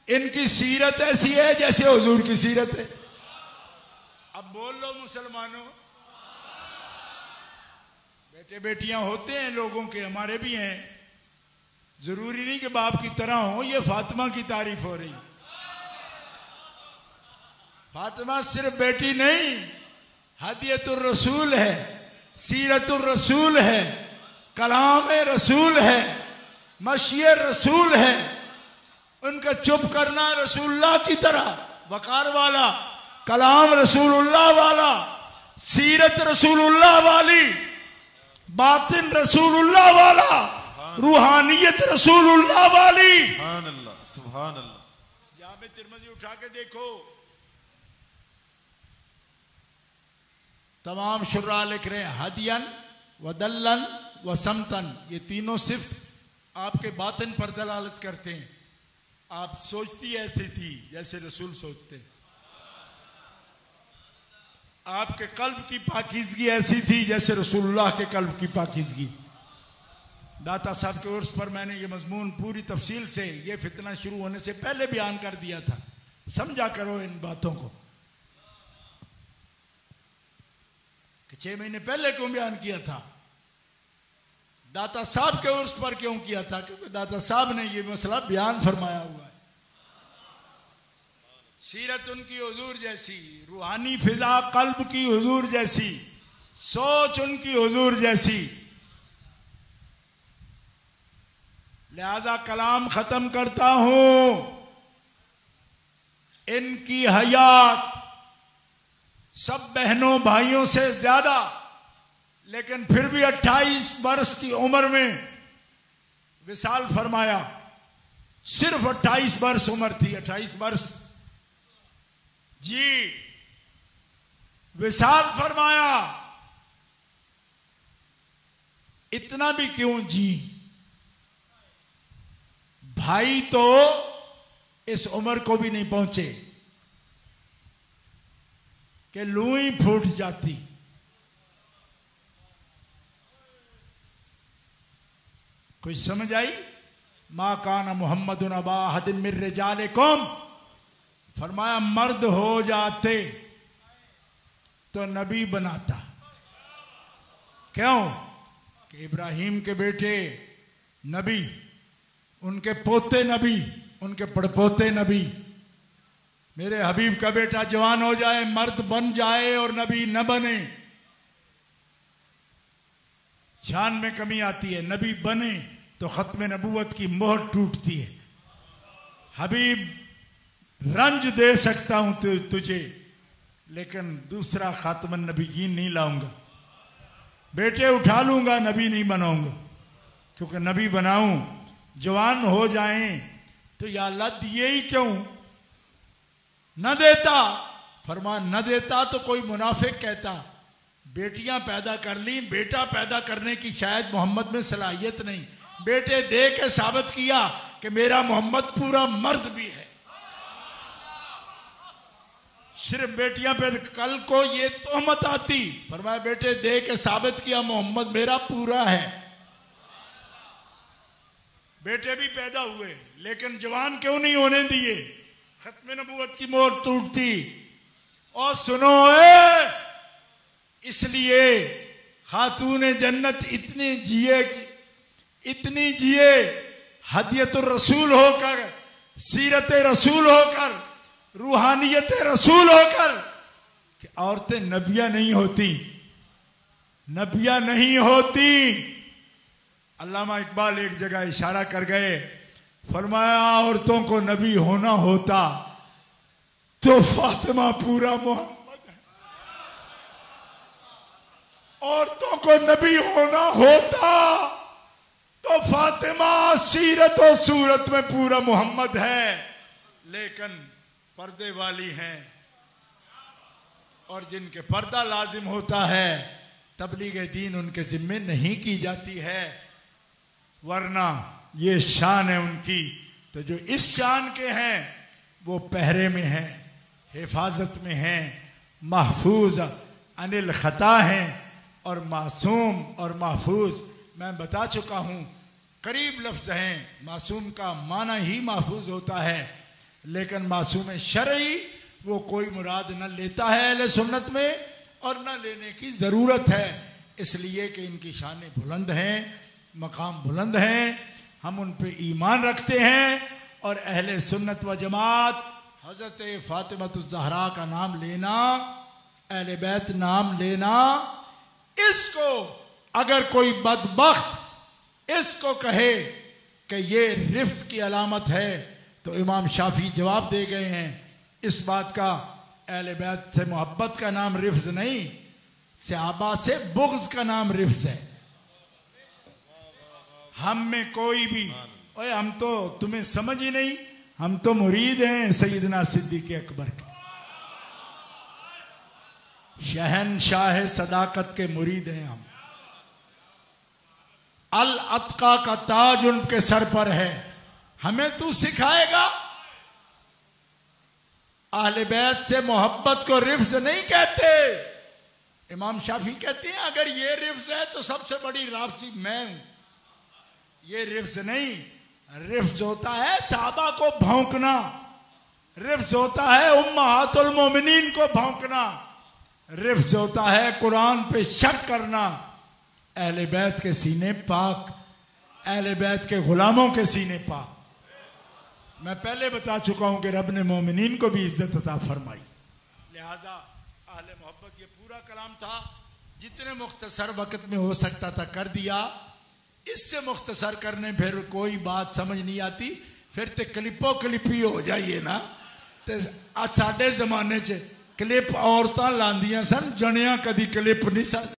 इनकी सीरत ऐसी है जैसे हुजूर की सीरत है। अब बोल लो मुसलमानों, बेटे बेटियां होते हैं लोगों के, हमारे भी हैं, जरूरी नहीं कि बाप की तरह हो। ये फातिमा की तारीफ हो रही। फातिमा सिर्फ बेटी नहीं, हदियतुर रसूल है, सीरतुर रसूल है, कलाम रसूल है, मशीए रसूल है। उनका चुप करना रसूलुल्लाह की तरह वकार वाला, कलाम रसूलुल्लाह वाला, सीरत रसूलुल्लाह वाली, बातिन रसूलुल्लाह वाला, रूहानियत रसूलुल्लाह वाली। सुभान अल्लाह, सुभान अल्लाह। जामे तिरमिज़ी उठा के देखो, तमाम शुर्रा लिख रहे हैं हदियन व दल्लन व समतन। ये तीनों सिर्फ आपके बातिन पर दलालत करते हैं। आप सोचती ऐसी थी जैसे रसूल सोचते, आपके कल्ब की पाकीज़गी ऐसी थी जैसे रसूलुल्लाह के कल्ब की पाकीज़गी। दाता साहब के उर्स पर मैंने ये मजमून पूरी तफसील से, ये फितना शुरू होने से पहले बयान कर दिया था। समझा करो इन बातों को कि 6 महीने पहले क्यों बयान किया था, दाता साहब के उर्स पर क्यों किया था, क्योंकि दाता साहब ने ये मसला बयान फरमाया हुआ है। सीरत उनकी हुजूर जैसी, रूहानी फिजा कल्ब की हुजूर जैसी, सोच उनकी हुजूर जैसी। लिहाजा कलाम खत्म करता हूं। इनकी हयात सब बहनों भाइयों से ज्यादा, लेकिन फिर भी 28 वर्ष की उम्र में विसाल फरमाया। सिर्फ 28 वर्ष उम्र थी, 28 वर्ष जी, विसाल फरमाया। इतना भी क्यों जी, भाई तो इस उम्र को भी नहीं पहुंचे कि लूई फूट जाती। कुछ समझ आई? मा काना मुहम्मदुन अबा अहदिन मिन रिजालिकुम, फरमाया मर्द हो जाते तो नबी बनाता। क्यों? कि इब्राहिम के बेटे नबी, उनके पोते नबी, उनके पड़पोते नबी। मेरे हबीब का बेटा जवान हो जाए, मर्द बन जाए और नबी न बने, शान में कमी आती है। नबी बने तो खत्म नबूवत की मोहर टूटती है। हबीब, रंज दे सकता हूं तुझे, लेकिन दूसरा खातमन नबीयीन नहीं लाऊंगा। बेटे उठा लूंगा, नबी नहीं बनाऊंगा, क्योंकि नबी बनाऊं जवान हो जाएं तो या अल्लाह दिए ही क्यों? न देता, फरमा न देता तो कोई मुनाफिक कहता बेटियां पैदा कर ली, बेटा पैदा करने की शायद मोहम्मद में सलाहियत नहीं। बेटे दे के साबित किया कि मेरा मोहम्मद पूरा मर्द भी है। सिर्फ बेटियां पे कल को ये तोहमत आती, फरमाया बेटे दे के साबित किया मोहम्मद मेरा पूरा है। बेटे भी पैदा हुए लेकिन जवान क्यों नहीं होने दिए? खत्म नबूवत की मोहर टूटती। और सुनो, इसलिए खातून जन्नत इतनी जिए हदियतुर रसूल होकर, सीरत रसूल होकर, रूहानियत रसूल होकर, कि औरतें नबिया नहीं होती, नबिया नहीं होती। अल्लामा इकबाल एक जगह इशारा कर गए, फरमाया औरतों को नबी होना होता तो फातिमा पूरा मोहम्मद है। औरतों को नबी होना होता तो फातिमा सीरत और सूरत में पूरा मोहम्मद है। लेकिन पर्दे वाली हैं, और जिनके पर्दा लाजिम होता है तबलीग दीन उनके जिम्मे नहीं की जाती है, वरना ये शान है उनकी। तो जो इस शान के हैं वो पहरे में हैं, हिफाजत में हैं, महफूज अनिल खता हैं और मासूम और महफूज। मैं बता चुका हूँ, करीब लफ्ज़ हैं। मासूम का माना ही महफूज होता है, लेकिन मासूम शरई वो कोई मुराद न लेता है अहले सुन्नत में, और न लेने की ज़रूरत है, इसलिए कि इनकी शानें बुलंद हैं, मकाम बुलंद हैं, हम उन पे ईमान रखते हैं। और अहले सुन्नत व जमात हज़रत फ़ातिमा ज़हरा का नाम लेना, अहले बैत नाम लेना, इसको अगर कोई बदबख्त इसको कहे कि ये रिफ्ज़ की अलामत है, तो इमाम शाफी जवाब दे गए हैं इस बात का, अहले बैत से मोहब्बत का नाम रिफ्ज़ नहीं, सहाबा से बुग़्ज़ का नाम रिफ्ज़ है। हम में कोई भी, ओए हम तो तुम्हें समझ ही नहीं, हम तो मुरीद हैं सैयदना सिद्दीक़ अकबर के, शहनशाह सदाकत के मुरीद हैं हम। अल अत्का का ताज उनके सर पर है, हमें तू सिखाएगा? अहले बैत से मोहब्बत को रिफ्ज़ नहीं कहते। इमाम शाफी कहते हैं अगर ये रिफ्ज़ है तो सबसे बड़ी राफ़सी मैं हूं। ये रिफ्ज़ नहीं, रिफ्ज़ होता है सहाबा को भौंकना, रिफ्ज़ होता है उम्महातुल मोमिनीन को भौंकना, रिफ्ज़ होता है कुरान पे शक करना। अहले बैत के सीने पाक, अहले बैत के गुलामों के सीने पाक। मैं पहले बता चुका हूं कि रब ने मोमिनीन को भी इज्जत अता फरमाई, लिहाजा अहले मोहब्बत ये पूरा कलाम था, जितने मुख्तसर वक्त में हो सकता था कर दिया। इससे मुख्तसर करने फिर कोई बात समझ नहीं आती, फिर तो क्लिपो क्लिपी हो जाइए ना। तो साडे जमाने च क्लिप औरतां लांदियां सन, जनिया कदी क्लिप नहीं सन।